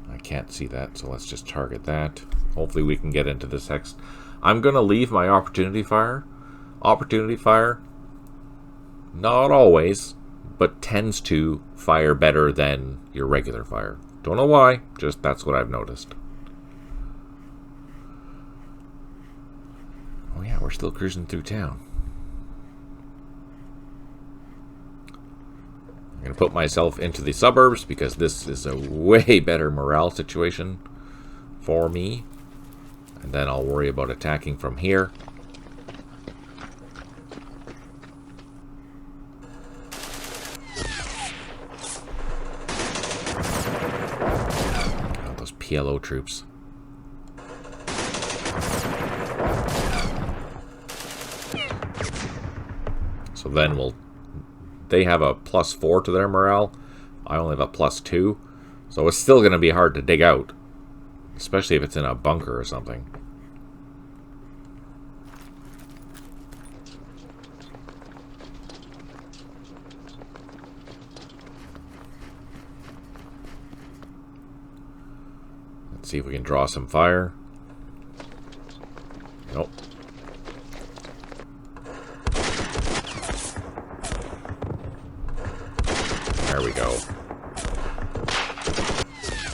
I can't see that, so let's just target that. Hopefully we can get into this hex. I'm going to leave my opportunity fire. Opportunity fire, not always, but tends to fire better than your regular fire. Don't know why, just that's what I've noticed. Oh yeah, we're still cruising through town. I'm going to put myself into the suburbs because this is a way better morale situation for me. And then I'll worry about attacking from here. Oh, those PLO troops. So then they have a +4 to their morale. I only have a +2. So it's still going to be hard to dig out. Especially if it's in a bunker or something. Let's see if we can draw some fire. Nope. There we go.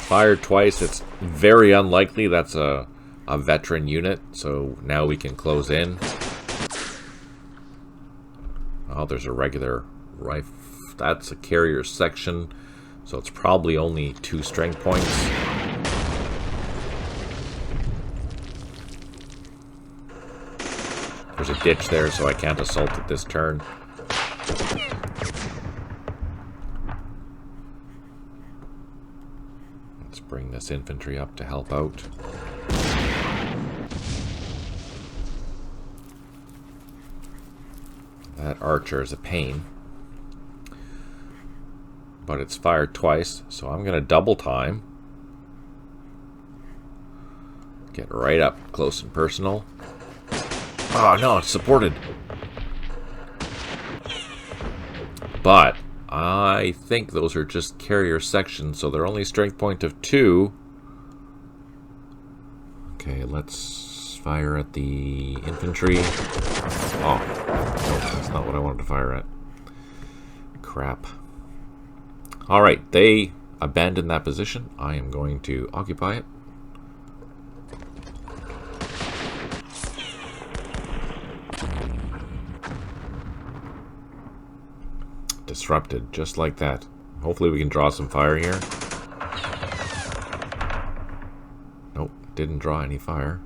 Fired twice. It's very unlikely that's a veteran unit, so now we can close in. Oh, there's a regular rifle. That's a carrier section, so it's probably only 2 strength points. There's a ditch there, so I can't assault it this turn. Let's bring this infantry up to help out. That archer is a pain. But it's fired twice, so I'm going to double time. Get right up close and personal. Oh no, it's supported. But I think those are just carrier sections, so they're only strength point of 2. Okay, let's fire at the infantry. Oh, no, that's not what I wanted to fire at. Crap. Alright, they abandoned that position. I am going to occupy it. Disrupted, just like that. Hopefully we can draw some fire here. Nope, didn't draw any fire.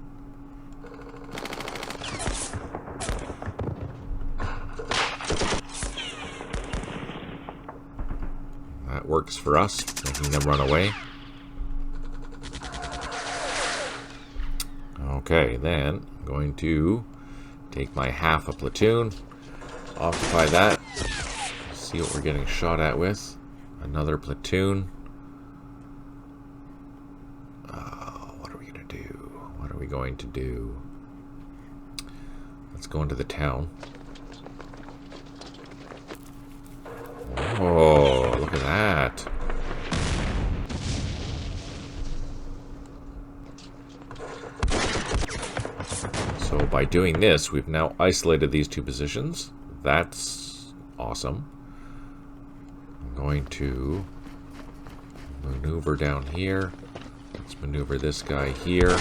That works for us, making them run away. Okay, then I'm going to take my half a platoon, occupy that. See what we're getting shot at with. Another platoon. What are we going to do? What are we going to do? Let's go into the town. Oh, look at that. So by doing this, we've now isolated these two positions. That's awesome. Going to maneuver down here. Let's maneuver this guy here.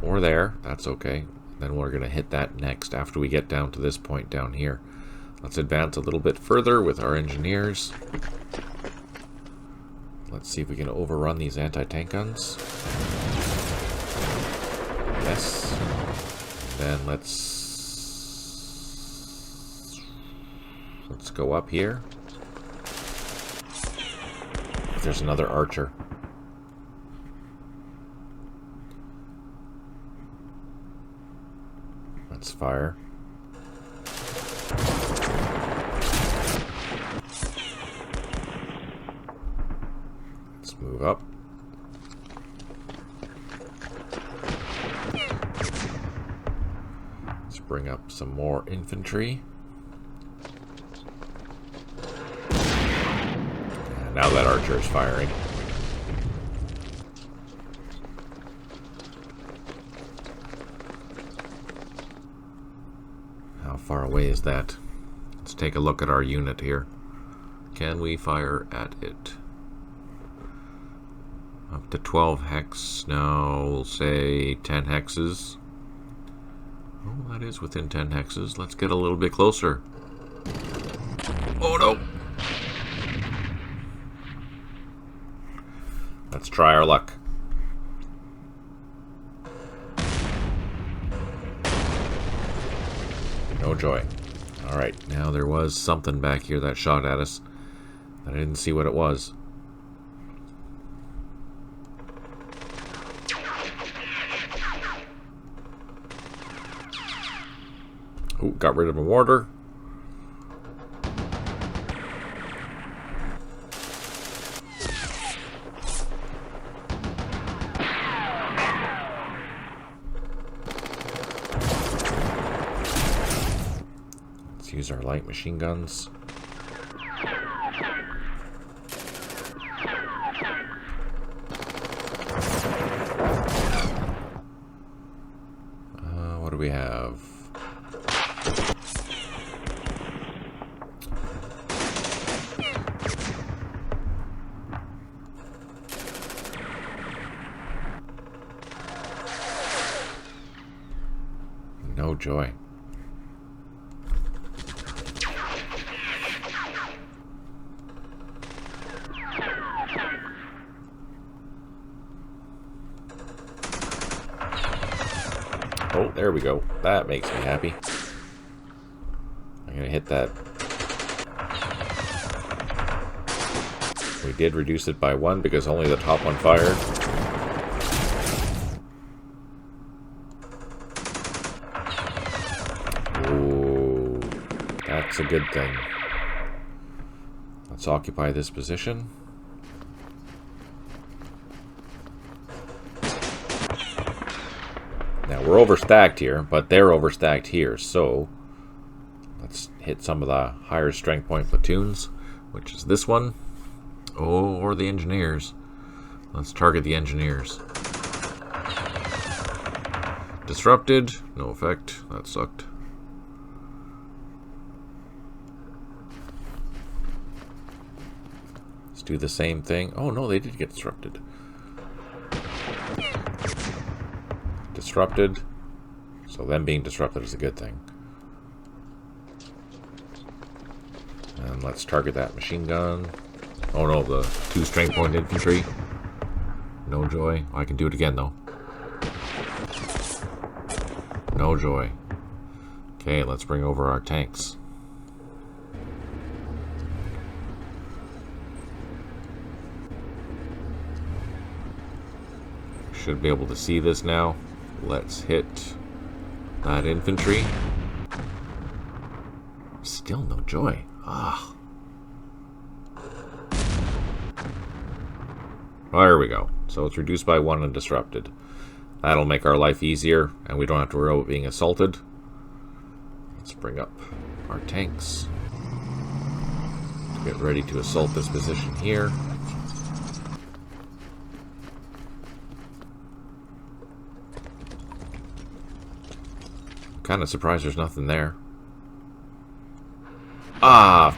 Or there. That's okay. Then we're going to hit that next after we get down to this point down here. Let's advance a little bit further with our engineers. Let's see if we can overrun these anti-tank guns. Yes. Then let's go up here. There's another archer. Let's fire. Let's move up. Let's bring up some more infantry. Now that archer is firing. How far away is that? Let's take a look at our unit here. Can we fire at it? Up to 12 hex. No, we'll say 10 hexes. Oh, that is within 10 hexes. Let's get a little bit closer. Oh no! Let's try our luck. No joy. Alright, now there was something back here that shot at us. I didn't see what it was. Oh, got rid of a mortar. Use our light machine guns. What do we have? No joy. Oh, there we go. That makes me happy. I'm going to hit that. We did reduce it by 1 because only the top one fired. Ooh, that's a good thing. Let's occupy this position. Now we're overstacked here, but they're overstacked here, so let's hit some of the higher strength point platoons, which is this one. Oh, or the engineers. Let's target the engineers. Disrupted. No effect. That sucked. Let's do the same thing. Oh no, they did get disrupted. Disrupted. So them being disrupted is a good thing. And let's target that machine gun. Oh no, the 2 strength point infantry. No joy. I can do it again though. No joy. Okay, let's bring over our tanks. Should be able to see this now. Let's hit that infantry. Still no joy. Ah. Well, there we go. So it's reduced by 1 and disrupted. That'll make our life easier, and we don't have to worry about being assaulted. Let's bring up our tanks. Get ready to assault this position here. Kind of surprised there's nothing there. Ah!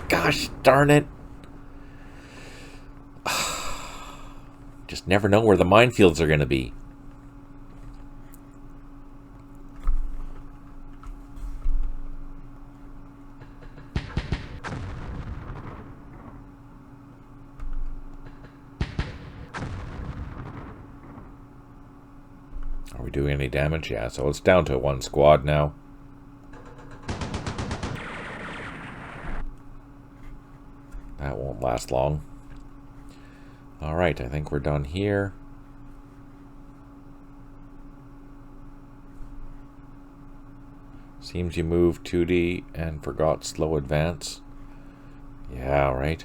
Gosh darn it! Just never know where the minefields are going to be. Are we doing any damage? Yeah, so it's down to 1 squad now. That won't last long. Alright, I think we're done here. Seems you moved 2D and forgot slow advance. Yeah, right.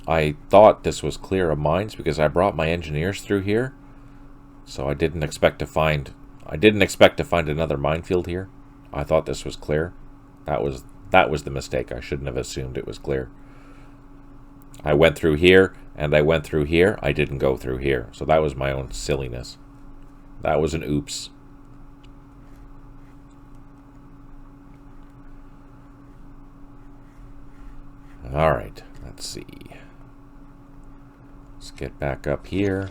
I thought this was clear of mines because I brought my engineers through here. So I didn't expect to find another minefield here. I thought this was clear. That was the mistake. I shouldn't have assumed it was clear. I went through here, and I went through here. I didn't go through here. So that was my own silliness. That was an oops. Alright, let's see. Let's get back up here.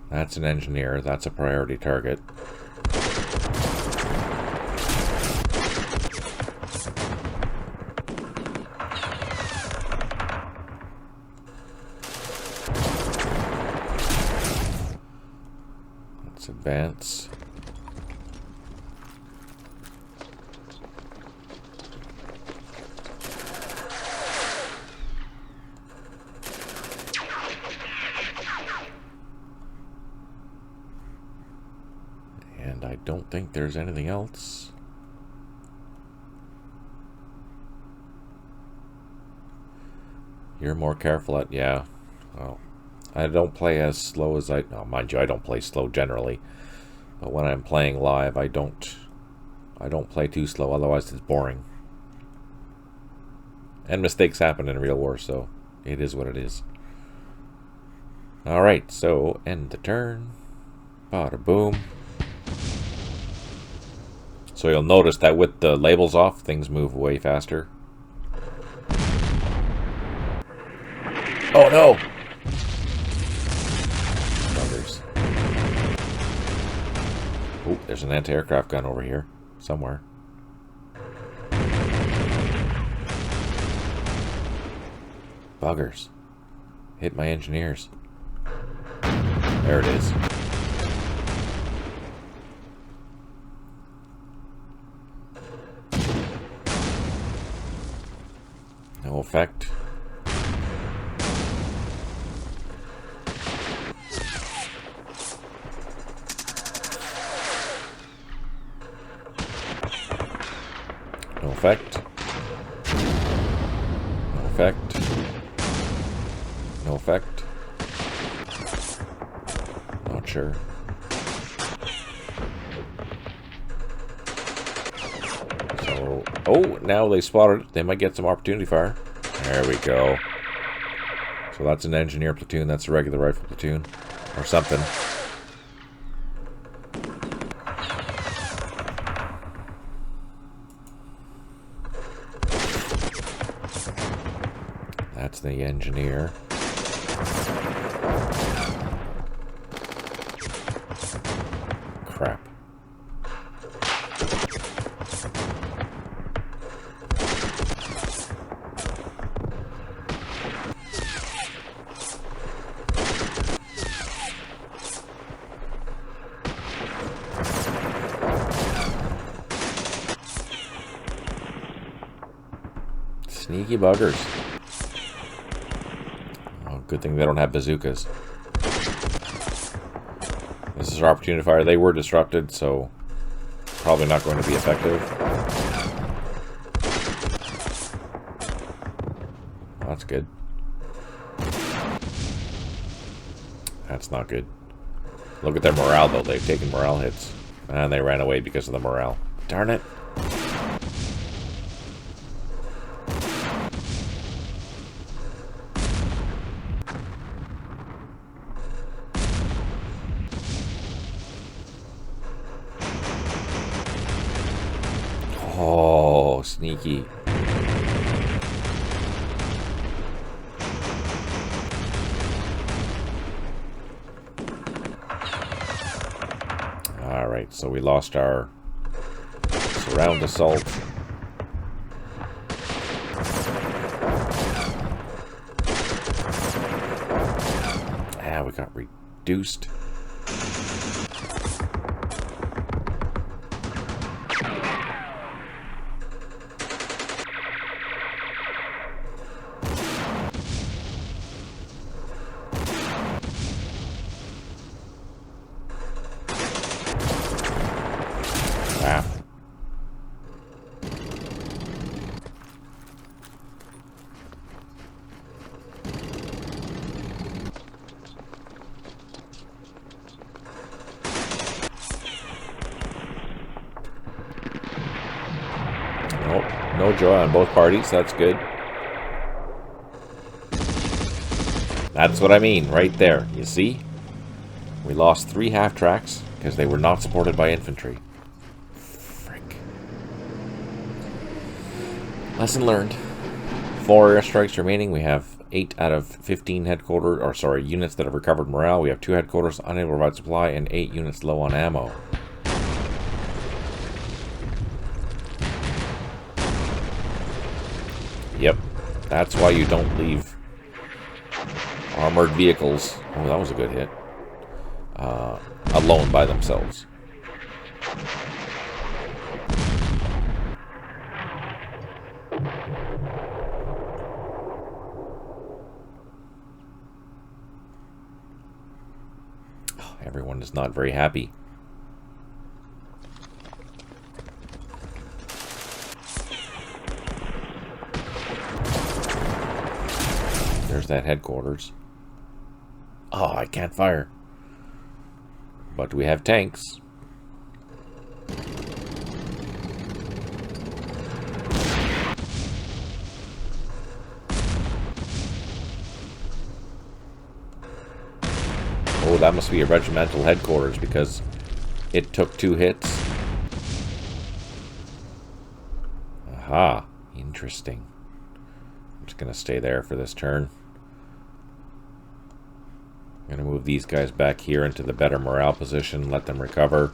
That's an engineer. That's a priority target. Let's advance. And I don't think there's anything else. You're more careful at, yeah. Well, I don't play as slow as no, mind you, I don't play slow generally. But when I'm playing live, I don't play too slow, otherwise it's boring. And mistakes happen in real war, so it is what it is. Alright, so end the turn. Bada boom. So you'll notice that with the labels off, things move way faster. Oh no! Buggers. Oh, there's an anti-aircraft gun over here. Somewhere. Buggers. Hit my engineers. There it is. No effect. No effect. No effect. No effect. Not sure. So, oh, now they spotted it. They might get some opportunity fire. There we go. So that's an engineer platoon. That's a regular rifle platoon. Or something. That's the engineer. Crap. Sneaky buggers. Oh, good thing they don't have bazookas. This is our opportunity fire. They were disrupted, so probably not going to be effective. Oh, that's good. That's not good. Look at their morale, though. They've taken morale hits. And they ran away because of the morale. Darn it. Oh, sneaky. Alright, so we lost our surround assault. Ah, we got reduced. No joy on both parties. That's good. That's what I mean, right there. You see? We lost 3 half-tracks because they were not supported by infantry. Frick. Lesson learned. 4 airstrikes remaining. We have 8 out of 15 headquarters, or sorry, units that have recovered morale. We have 2 headquarters unable to provide supply and 8 units low on ammo. Yep, that's why you don't leave armored vehicles, oh that was a good hit, alone by themselves. Oh, everyone is not very happy. There's that headquarters. Oh, I can't fire. But we have tanks. Oh, that must be a regimental headquarters because it took 2 hits. Aha, interesting. I'm just going to stay there for this turn. I'm going to move these guys back here into the better morale position, let them recover.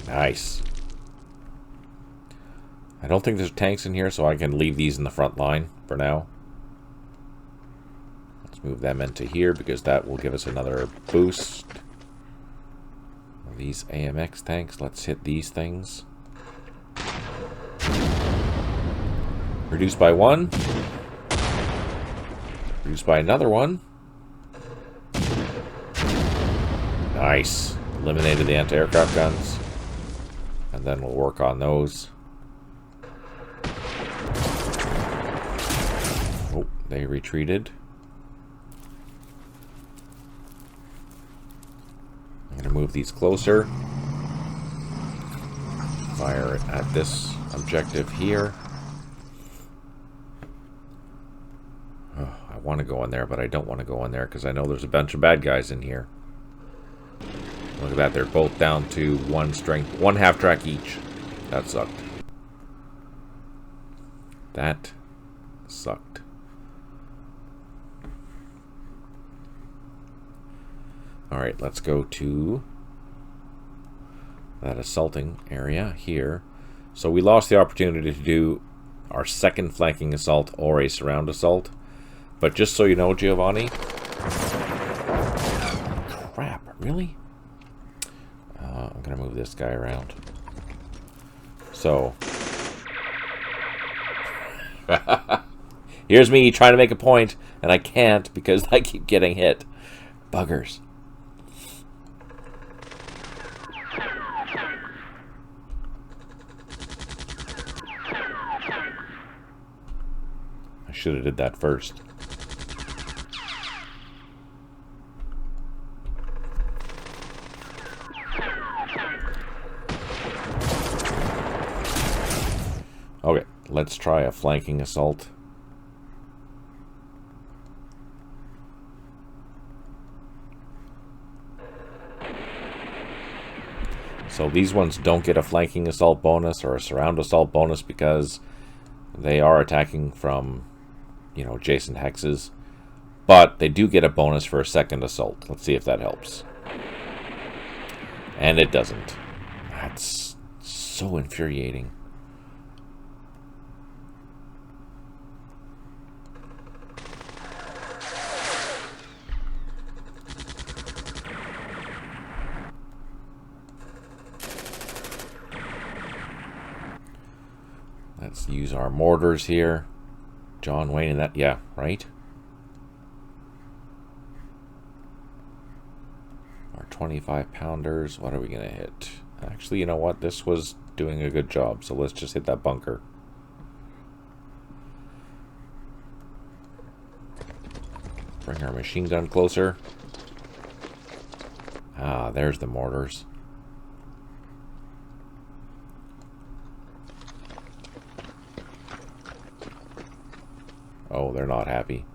Nice. I don't think there's tanks in here, so I can leave these in the front line for now. Let's move them into here because that will give us another boost. These AMX tanks, let's hit these things. Reduced by one. Reduced by another one. Nice. Eliminated the anti-aircraft guns. And then we'll work on those. Oh, they retreated. I'm going to move these closer. Fire it at this objective here. Oh, I want to go in there, but I don't want to go in there because I know there's a bunch of bad guys in here. Look at that, they're both down to one strength, one half track each. That sucked. That sucked. Alright, let's go to that assaulting area here. So we lost the opportunity to do our second flanking assault or a surround assault. But just so you know, Giovanni... Crap, really? I'm going to move this guy around. So... Here's me trying to make a point, and I can't because I keep getting hit. Buggers. I should have did that first. Okay, let's try a flanking assault. So these ones don't get a flanking assault bonus or a surround assault bonus because they are attacking from, you know, adjacent hexes. But they do get a bonus for a second assault. Let's see if that helps. And it doesn't. That's so infuriating. Let's use our mortars here. John Wayne and that, yeah, right? Our 25-pounders, what are we going to hit? Actually, you know what? This was doing a good job, so let's just hit that bunker. Bring our machine gun closer. Ah, there's the mortars. Oh, they're not happy.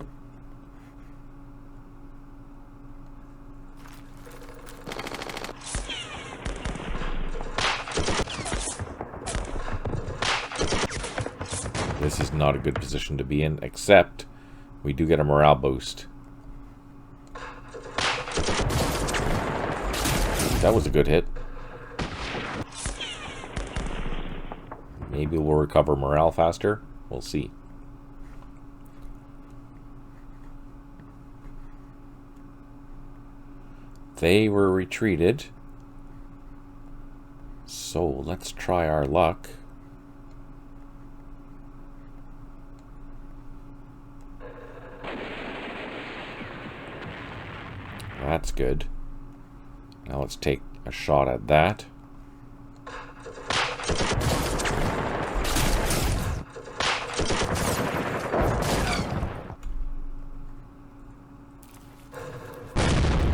This is not a good position to be in, except we do get a morale boost. That was a good hit. Maybe we'll recover morale faster. We'll see. They were retreated. So let's try our luck. That's good. Now let's take a shot at that.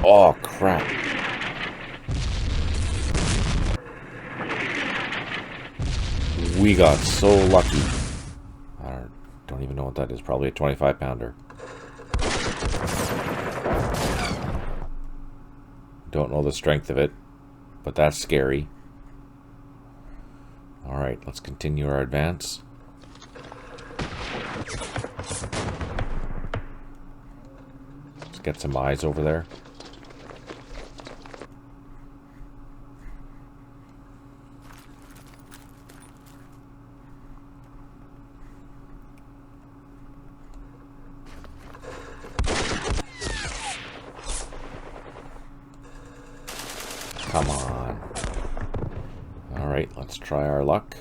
Oh, crap. We got so lucky. I don't even know what that is. Probably a 25-pounder. Don't know the strength of it, but that's scary. Alright, let's continue our advance. Let's get some eyes over there. Come on. Alright, let's try our luck.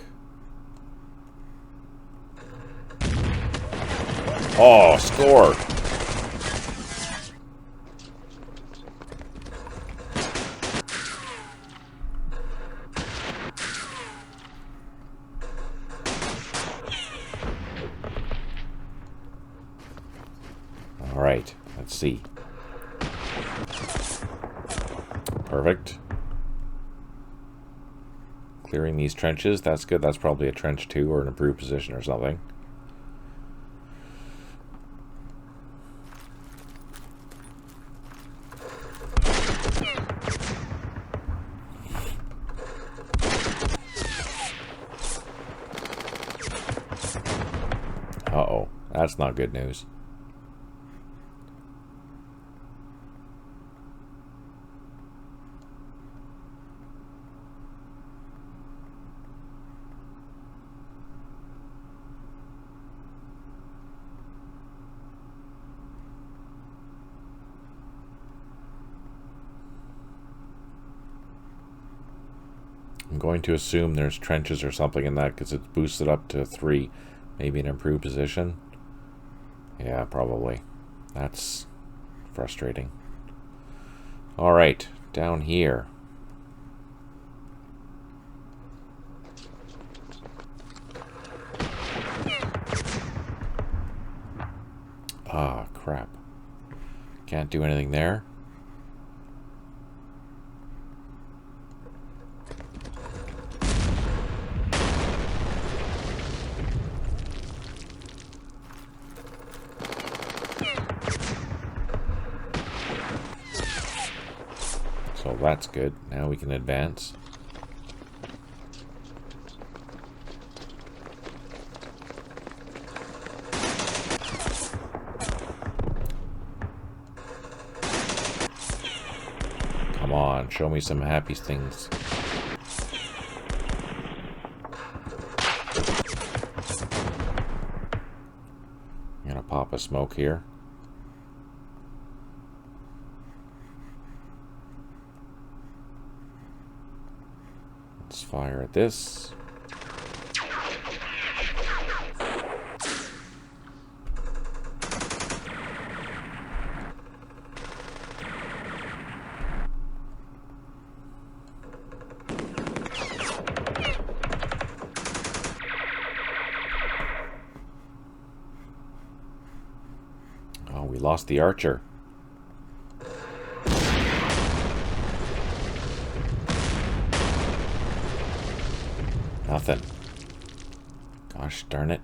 Oh, score! Alright, let's see. Perfect. Clearing these trenches, that's good. That's probably a trench 2 or an improved position or something. Uh-oh, that's not good news. I'm going to assume there's trenches or something in that because it's boosted up to 3. Maybe an improved position. Yeah, probably. That's frustrating. Alright, down here. Ah, crap. Can't do anything there. So that's good. Now we can advance. Come on, show me some happy things. I'm gonna pop a smoke here. Let's fire at this. Oh, we lost the archer. Nothing. Gosh darn it.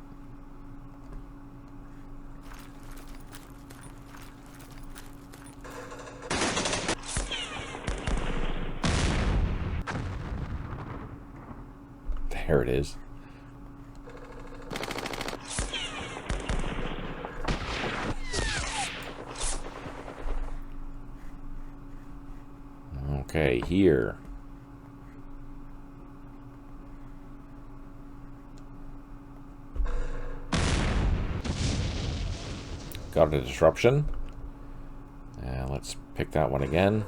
There it is. Okay, here. Got a disruption. Let's pick that one again.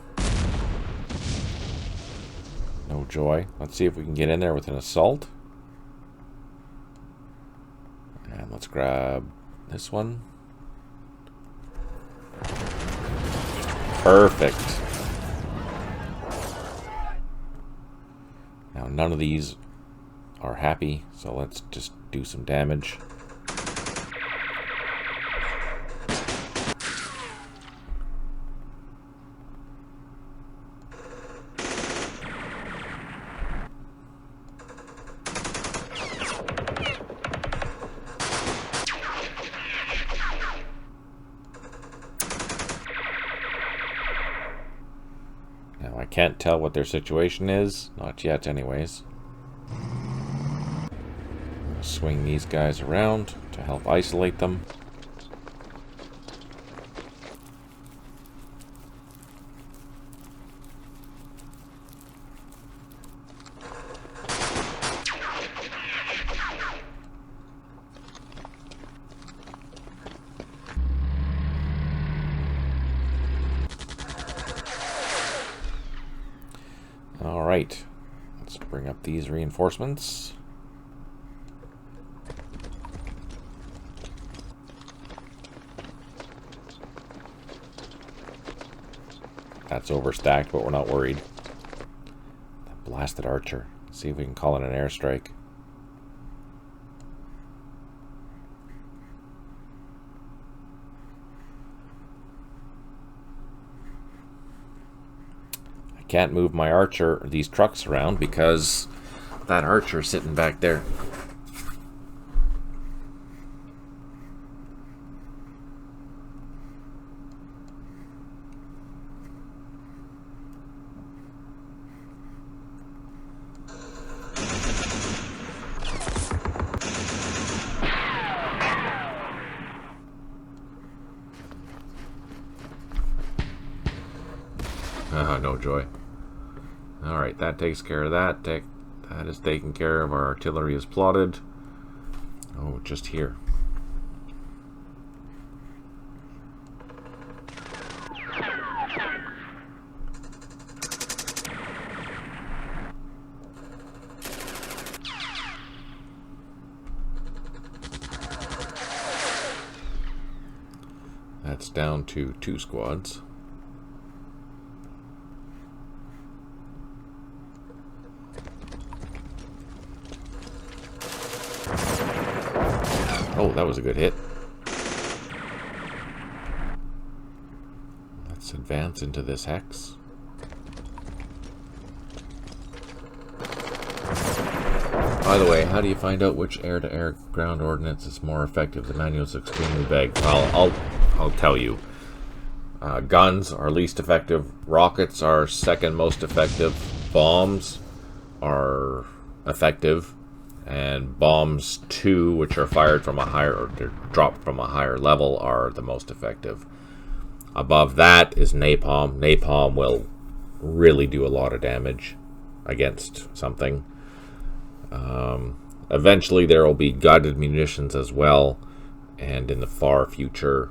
No joy. Let's see if we can get in there with an assault. And let's grab this one. Perfect. Now none of these are happy, so let's just do some damage. Now I can't tell what their situation is. Not yet anyways. I'm gonna swing these guys around to help isolate them. Alright, let's bring bring up these reinforcements. That's overstacked, but we're not worried. That blasted archer. See if we can call it an airstrike. I can't move my archer, these trucks around, because that archer's sitting back there. No joy. Alright, that takes care of that. That is taken care of. Our artillery is plotted. Oh, just here. That's down to 2 squads. Oh, that was a good hit. Let's advance into this hex. By the way, how do you find out which air-to-air ground ordnance is more effective? The manual's extremely vague. Well, I'll tell you. Guns are least effective. Rockets are second most effective. Bombs are effective. And bombs 2, which are fired from a higher, or they're dropped from a higher level, are the most effective. Above that is napalm. Napalm will really do a lot of damage against something. Eventually there will be guided munitions as well, and in the far future,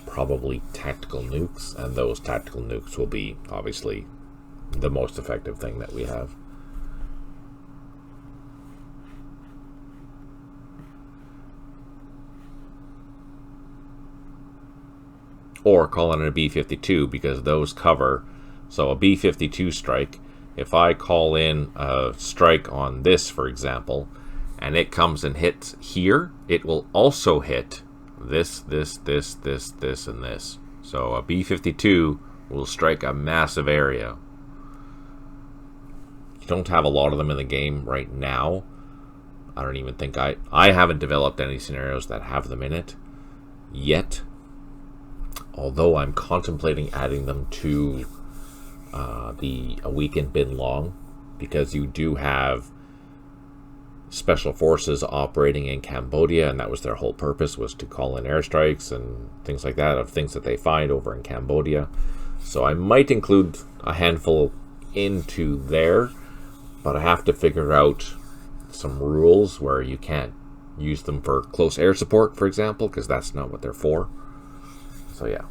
probably tactical nukes, and those tactical nukes will be obviously the most effective thing that we have. Or calling it a B-52, because those cover. So a B-52 strike, if I call in a strike on this, for example, and it comes and hits here, it will also hit this, and this. So a B-52 will strike a massive area. You don't have a lot of them in the game right now. I don't even think I haven't developed any scenarios that have them in it yet. Although I'm contemplating adding them to the A Weekend Bin Long, because you do have special forces operating in Cambodia, and that was their whole purpose, was to call in airstrikes and things like that of things that they find over in Cambodia. So I might include a handful into there, but I have to figure out some rules where you can't use them for close air support, for example, because that's not what they're for. So yeah,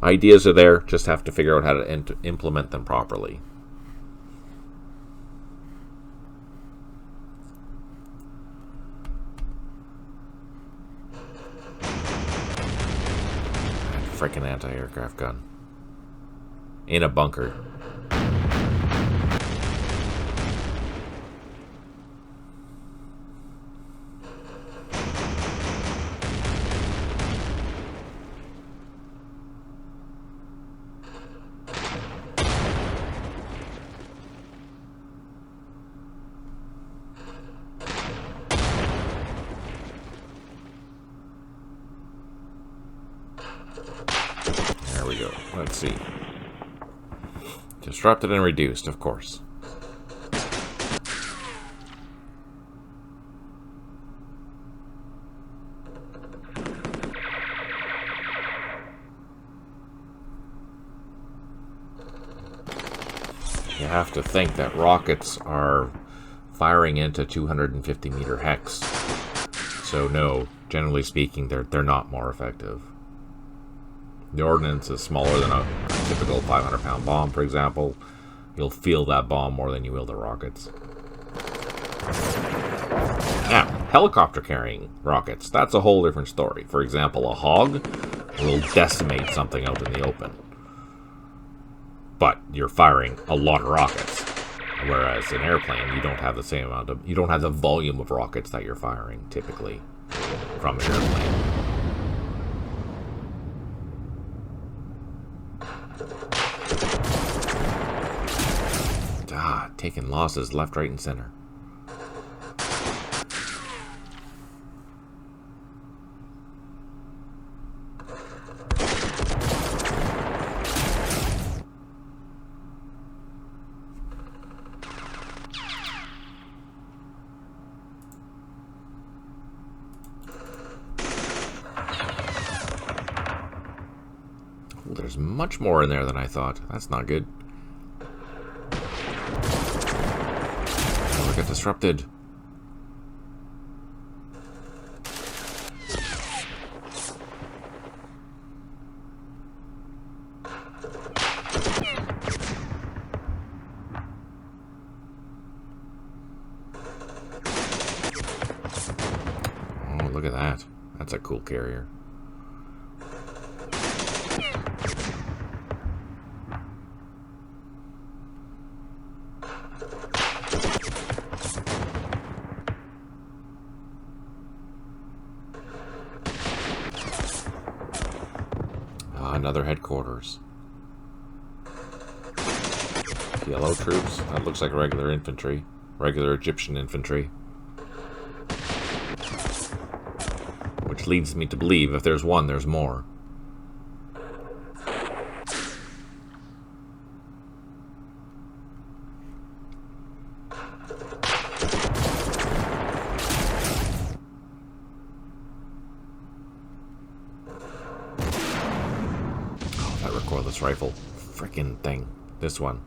ideas are there, just have to figure out how to implement them properly. Freaking anti-aircraft gun in a bunker. There we go. Let's see. Disrupted and reduced, of course. You have to think that rockets are firing into 250 meter hex. So no, generally speaking, they're not more effective. The ordnance is smaller than a typical 500-pound bomb, for example. You'll feel that bomb more than you will the rockets. Now, helicopter carrying rockets, that's a whole different story. For example, a hog will decimate something out in the open. But you're firing a lot of rockets. Whereas an airplane, you don't have the same amount of... You don't have the volume of rockets that you're firing, typically, from an airplane. Taking losses left, right, and center. Oh, there's much more in there than I thought. That's not good. Get disrupted. Oh, look at that. That's a cool carrier. Another headquarters. Yellow troops. That looks like regular infantry. Regular Egyptian infantry. Which leads me to believe if there's one, there's more. Recoilless rifle. Frickin' thing. This one.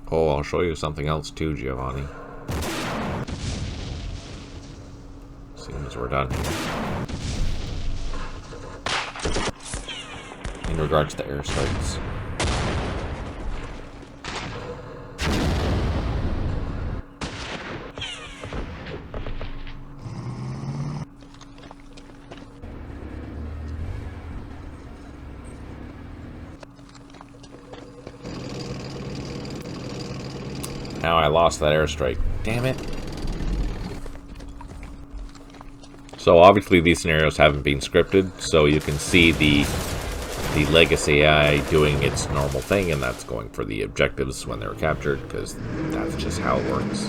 Oh, I'll show you something else too, Giovanni. As soon as we're done here. In regards to airstrikes. Now I lost that airstrike. Damn it. So obviously these scenarios haven't been scripted, so you can see the legacy AI doing its normal thing, and that's going for the objectives when they're captured, because that's just how it works.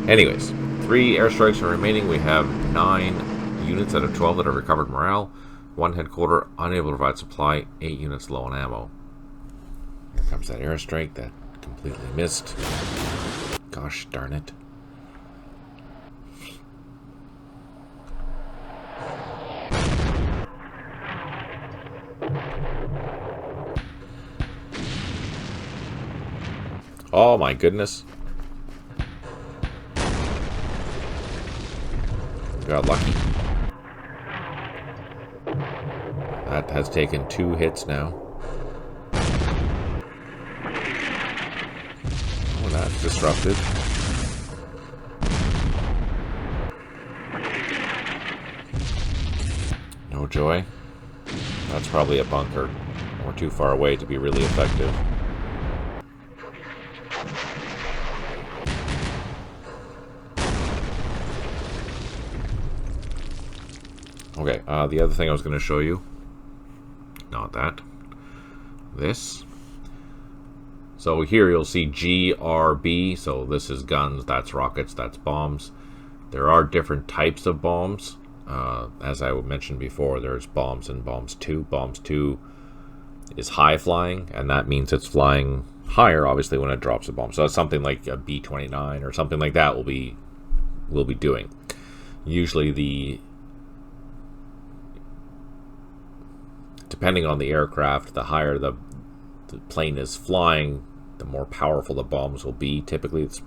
Anyways, 3 airstrikes are remaining. We have 9 units out of 12 that have recovered morale. 1 headquarter unable to provide supply. 8 units low on ammo. Here comes that airstrike that completely missed. Gosh darn it. Oh my goodness. Got lucky. That has taken 2 hits now. Oh, that's disrupted. No joy. That's probably a bunker. Or too far away to be really effective. Okay, the other thing I was going to show you, not that, this. So here you'll see GRB, so this is guns, that's rockets, that's bombs. There are different types of bombs. As I mentioned before, there's bombs and bombs 2. Bombs 2 is high flying, and that means it's flying higher, obviously, when it drops a bomb. So it's something like a B-29 or something like that we'll be doing. Usually depending on the aircraft, the higher the plane is flying, the more powerful the bombs will be. Typically, it's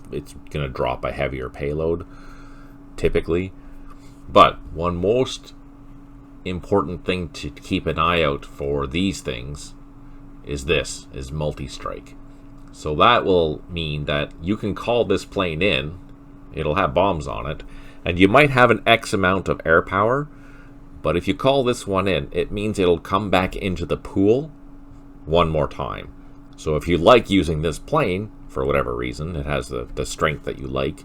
going to drop a heavier payload, typically. But one most important thing to keep an eye out for these things is multi-strike. So that will mean that you can call this plane in, it'll have bombs on it, and you might have an X amount of air power, but if you call this one in, it means it'll come back into the pool one more time. So if you like using this plane, for whatever reason, it has the strength that you like,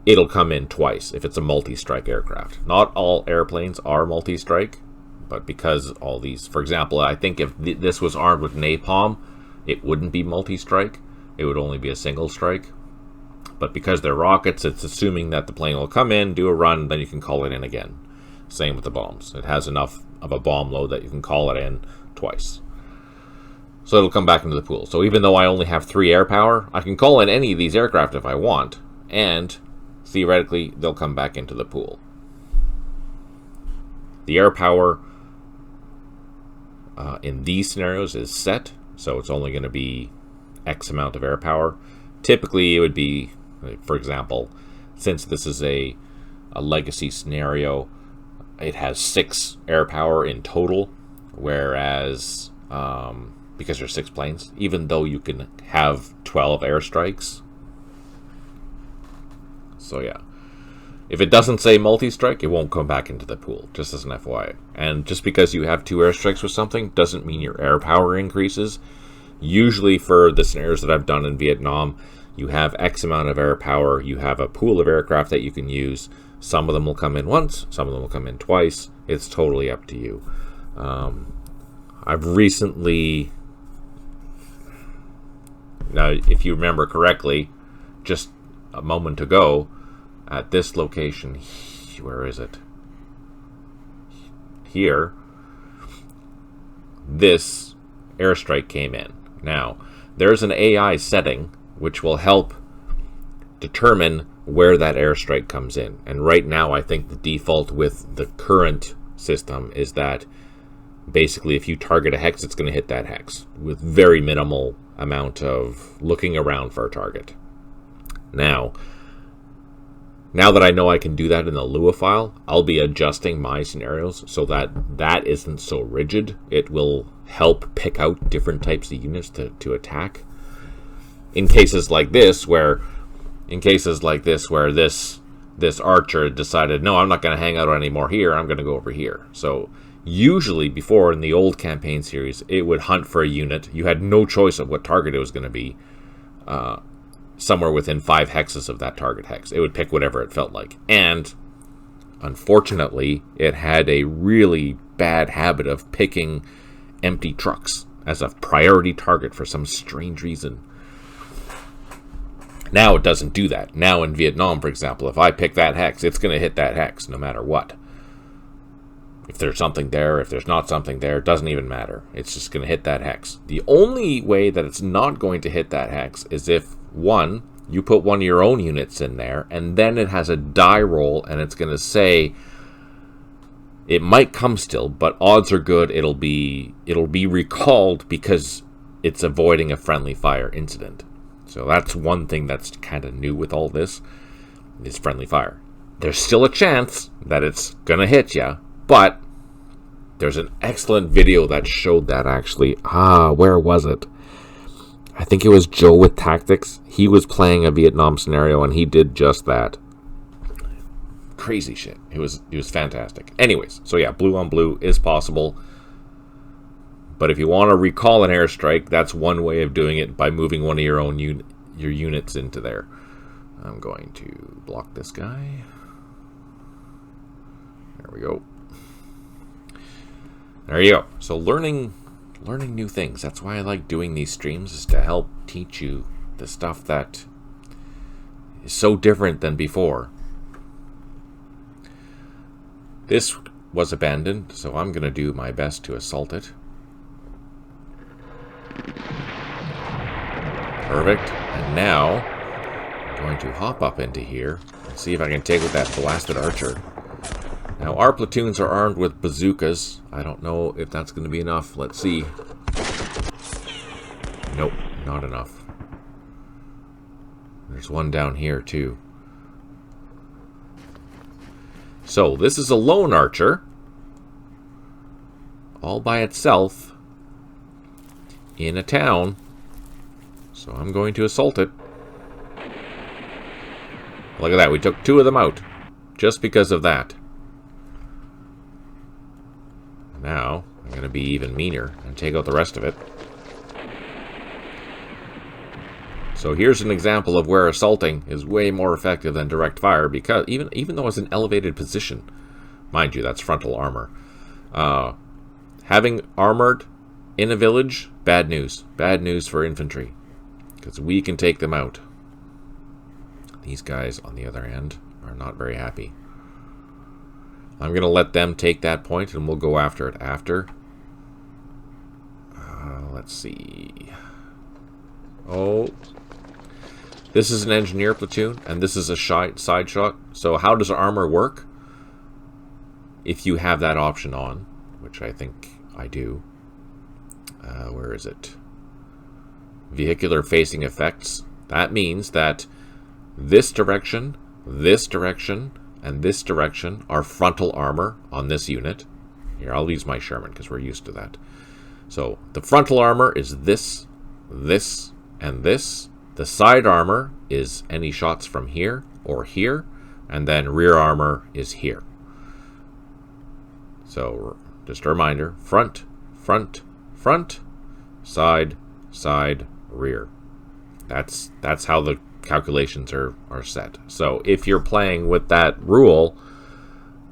it'll come in twice if it's a multi-strike aircraft. Not all airplanes are multi-strike, but because all these, for example, I think if this was armed with napalm, it wouldn't be multi-strike. It would only be a single strike. But because they're rockets, it's assuming that the plane will come in, do a run, then you can call it in again. Same with the bombs. It has enough of a bomb load that you can call it in twice. So it'll come back into the pool. So even though I only have 3 air power, I can call in any of these aircraft if I want, and theoretically, they'll come back into the pool. The air power in these scenarios is set, so it's only going to be X amount of air power. Typically, it would be, for example, since this is a legacy scenario, it has 6 air power in total, whereas because there's 6 planes, even though you can have 12 airstrikes. So yeah, if it doesn't say multi-strike, it won't come back into the pool, just as an FYI. And just because you have 2 airstrikes with something doesn't mean your air power increases. Usually for the scenarios that I've done in Vietnam, you have X amount of air power, you have a pool of aircraft that you can use. Some of them will come in once, some of them will come in twice. It's totally up to you. I've recently, now if you remember correctly, just a moment ago, at this location, where is it? Here, this airstrike came in. Now, there's an AI setting which will help determine where that airstrike comes in. And right now, I think the default with the current system is that basically if you target a hex, it's going to hit that hex with very minimal amount of looking around for a target. Now that I know I can do that in the Lua file, I'll be adjusting my scenarios so that that isn't so rigid. It will help pick out different types of units to attack. In cases like this, where this archer decided, no, I'm not going to hang out anymore here, I'm going to go over here. So usually before, in the old campaign series, it would hunt for a unit. You had no choice of what target it was going to be. Somewhere within 5 hexes of that target hex. It would pick whatever it felt like. And unfortunately, it had a really bad habit of picking empty trucks as a priority target for some strange reason. Now it doesn't do that. Now in Vietnam, for example, if I pick that hex, it's going to hit that hex no matter what. If there's something there, if there's not something there, it doesn't even matter. It's just going to hit that hex. The only way that it's not going to hit that hex is if, one, you put one of your own units in there, and then it has a die roll, and it's going to say it might come still, but odds are good it'll be recalled because it's avoiding a friendly fire incident. So that's one thing that's kind of new with all this, is friendly fire. There's still a chance that it's going to hit you, but there's an excellent video that showed that actually. Where was it? I think it was Joe with Tactics. He was playing a Vietnam scenario and he did just that. Crazy shit. It was fantastic. Anyways, so yeah, blue on blue is possible. But if you want to recall an airstrike, that's one way of doing it, by moving one of your own your units into there. I'm going to block this guy. There we go. There you go. So learning new things. That's why I like doing these streams, is to help teach you the stuff that is so different than before. This was abandoned, so I'm going to do my best to assault it. Perfect. And now I'm going to hop up into here and see if I can take with that blasted archer. Now, our platoons are armed with bazookas. I don't know if that's going to be enough. Let's see. Nope, not enough. There's one down here, too. So, this is a lone archer. All by itself. In a town. So, I'm going to assault it. Look at that, we took 2 of them out. Just because of that. Now, I'm going to be even meaner and take out the rest of it. So here's an example of where assaulting is way more effective than direct fire, because even though it's an elevated position, mind you, that's frontal armor. Having armored in a village, bad news. Bad news for infantry, because we can take them out. These guys, on the other hand, are not very happy. I'm going to let them take that point, and we'll go after it after. Let's see. Oh. This is an engineer platoon, and this is a side shot. So how does armor work? If you have that option on, which I think I do. Where is it? Vehicular facing effects. That means that this direction, and this direction are frontal armor on this unit. Here, I'll use my Sherman because we're used to that. So the frontal armor is this, and this. The side armor is any shots from here or here, and then rear armor is here. So just a reminder, front, side, rear. That's how the calculations are set. So if you're playing with that rule,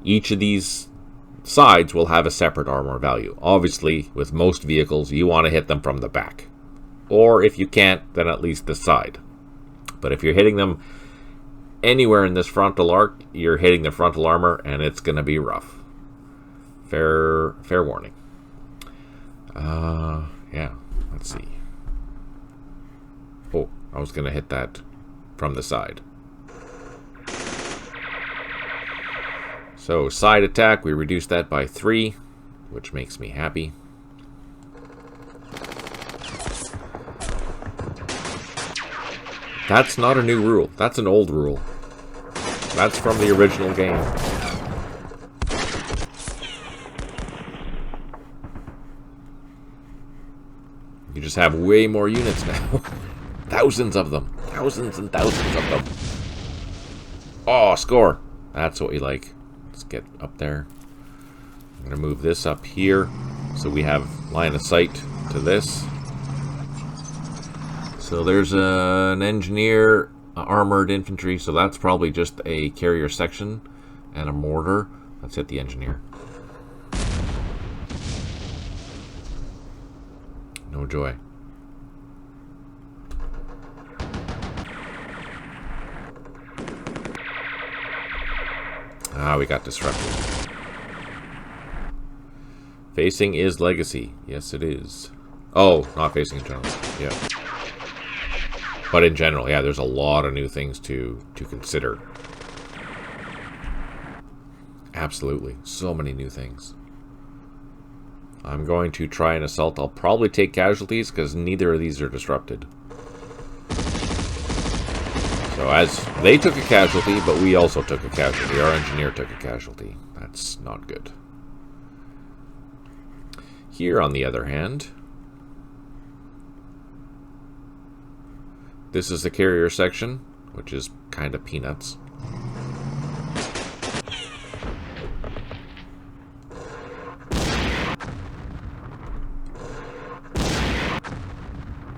each of these sides will have a separate armor value. Obviously, with most vehicles, you want to hit them from the back. Or if you can't, then at least the side. But if you're hitting them anywhere in this frontal arc, you're hitting the frontal armor, and it's going to be rough. Fair warning. Yeah, let's see. Oh, I was going to hit that from the side. So, side attack, we reduced that by 3, which makes me happy. That's not a new rule. That's an old rule. That's from the original game. You just have way more units now. Thousands of them. Thousands and thousands of them. Oh, score. That's what we like. Let's get up there. I'm going to move this up here so we have line of sight to this. So there's an engineer, armored infantry, so that's probably just a carrier section and a mortar. Let's hit the engineer. No joy. Ah, we got disrupted. Facing is legacy. Yes, it is. Oh, not facing in general. Yeah. But in general, yeah, there's a lot of new things to consider. Absolutely. So many new things. I'm going to try and assault. I'll probably take casualties because neither of these are disrupted. So as they took a casualty, but we also took a casualty. Our engineer took a casualty. That's not good. Here, on the other hand, this is the carrier section, which is kind of peanuts.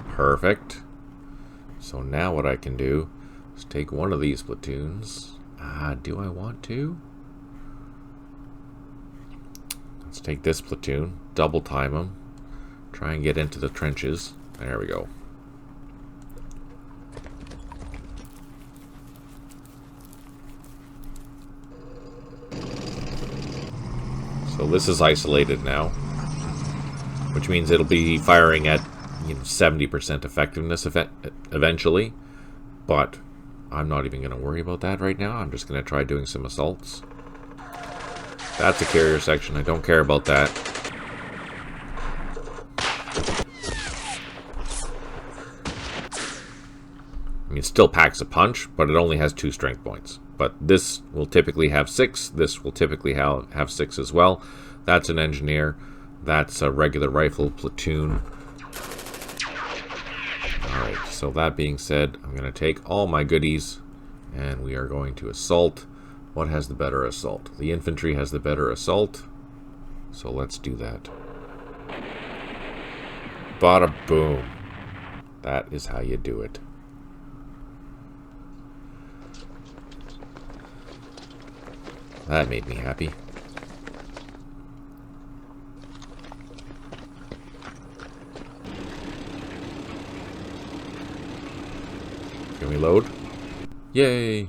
Perfect. So now what I can do is take one of these platoons. Do I want to? Let's take this platoon, double time them, try and get into the trenches. There we go. So this is isolated now, which means it'll be firing at 70% effectiveness eventually, but I'm not even going to worry about that right now. I'm just going to try doing some assaults. That's a carrier section. I don't care about that. I mean, it still packs a punch, but it only has 2 strength points. But this will typically have 6. This will typically have 6 as well. That's an engineer. That's a regular rifle platoon. Alright, so that being said, I'm going to take all my goodies, and we are going to assault. What has the better assault? The infantry has the better assault, so let's do that. Bada boom. That is how you do it. That made me happy. Can we load? Yay!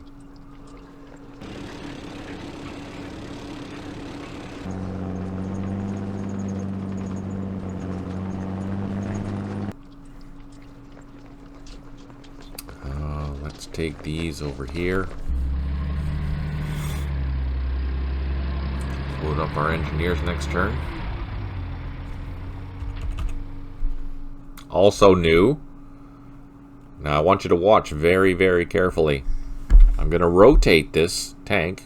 Let's take these over here. Load up our engineers next turn. Also new. Now I want you to watch very, very carefully. I'm going to rotate this tank.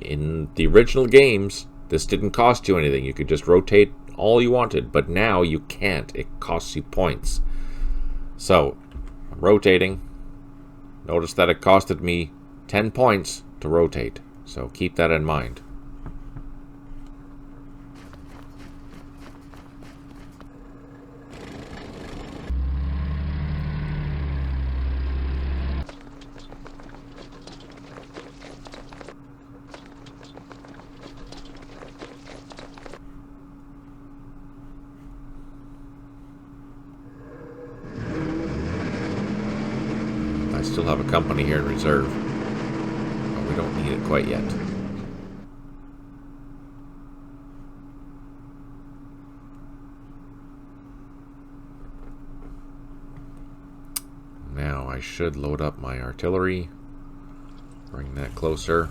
In the original games, this didn't cost you anything. You could just rotate all you wanted, but now you can't. It costs you points. So, I'm rotating. Notice that it costed me 10 points to rotate. So keep that in mind. I still have a company here in reserve, but we don't need it quite yet. Now I should load up my artillery, bring that closer.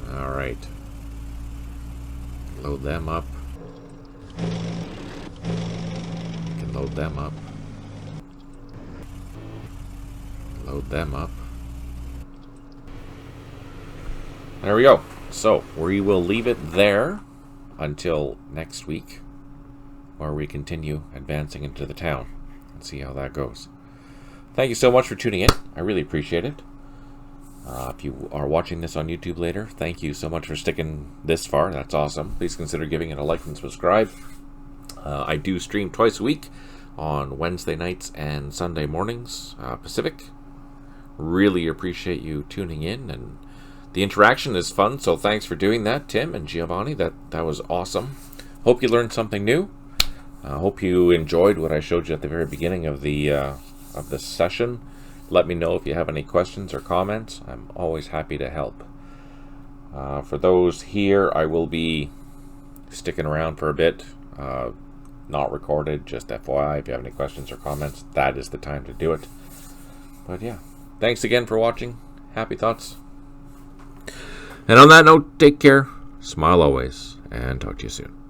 Alright. Load them up. Can load them up. Load them up. There we go. So, we will leave it there until next week, where we continue advancing into the town and see how that goes. Thank you so much for tuning in. I really appreciate it. If you are watching this on YouTube later, thank you so much for sticking this far. That's awesome. Please consider giving it a like and subscribe. I do stream twice a week on Wednesday nights and Sunday mornings, Pacific. Really appreciate you tuning in, and the interaction is fun, so thanks for doing that, Tim and Giovanni. That was awesome. Hope you learned something new. Hope you enjoyed what I showed you at the very beginning of the session. Let me know if you have any questions or comments. I'm always happy to help. For those here, I will be sticking around for a bit. Not recorded, just FYI. If you have any questions or comments, that is the time to do it. But yeah, thanks again for watching. Happy thoughts. And on that note, take care, smile always, and talk to you soon.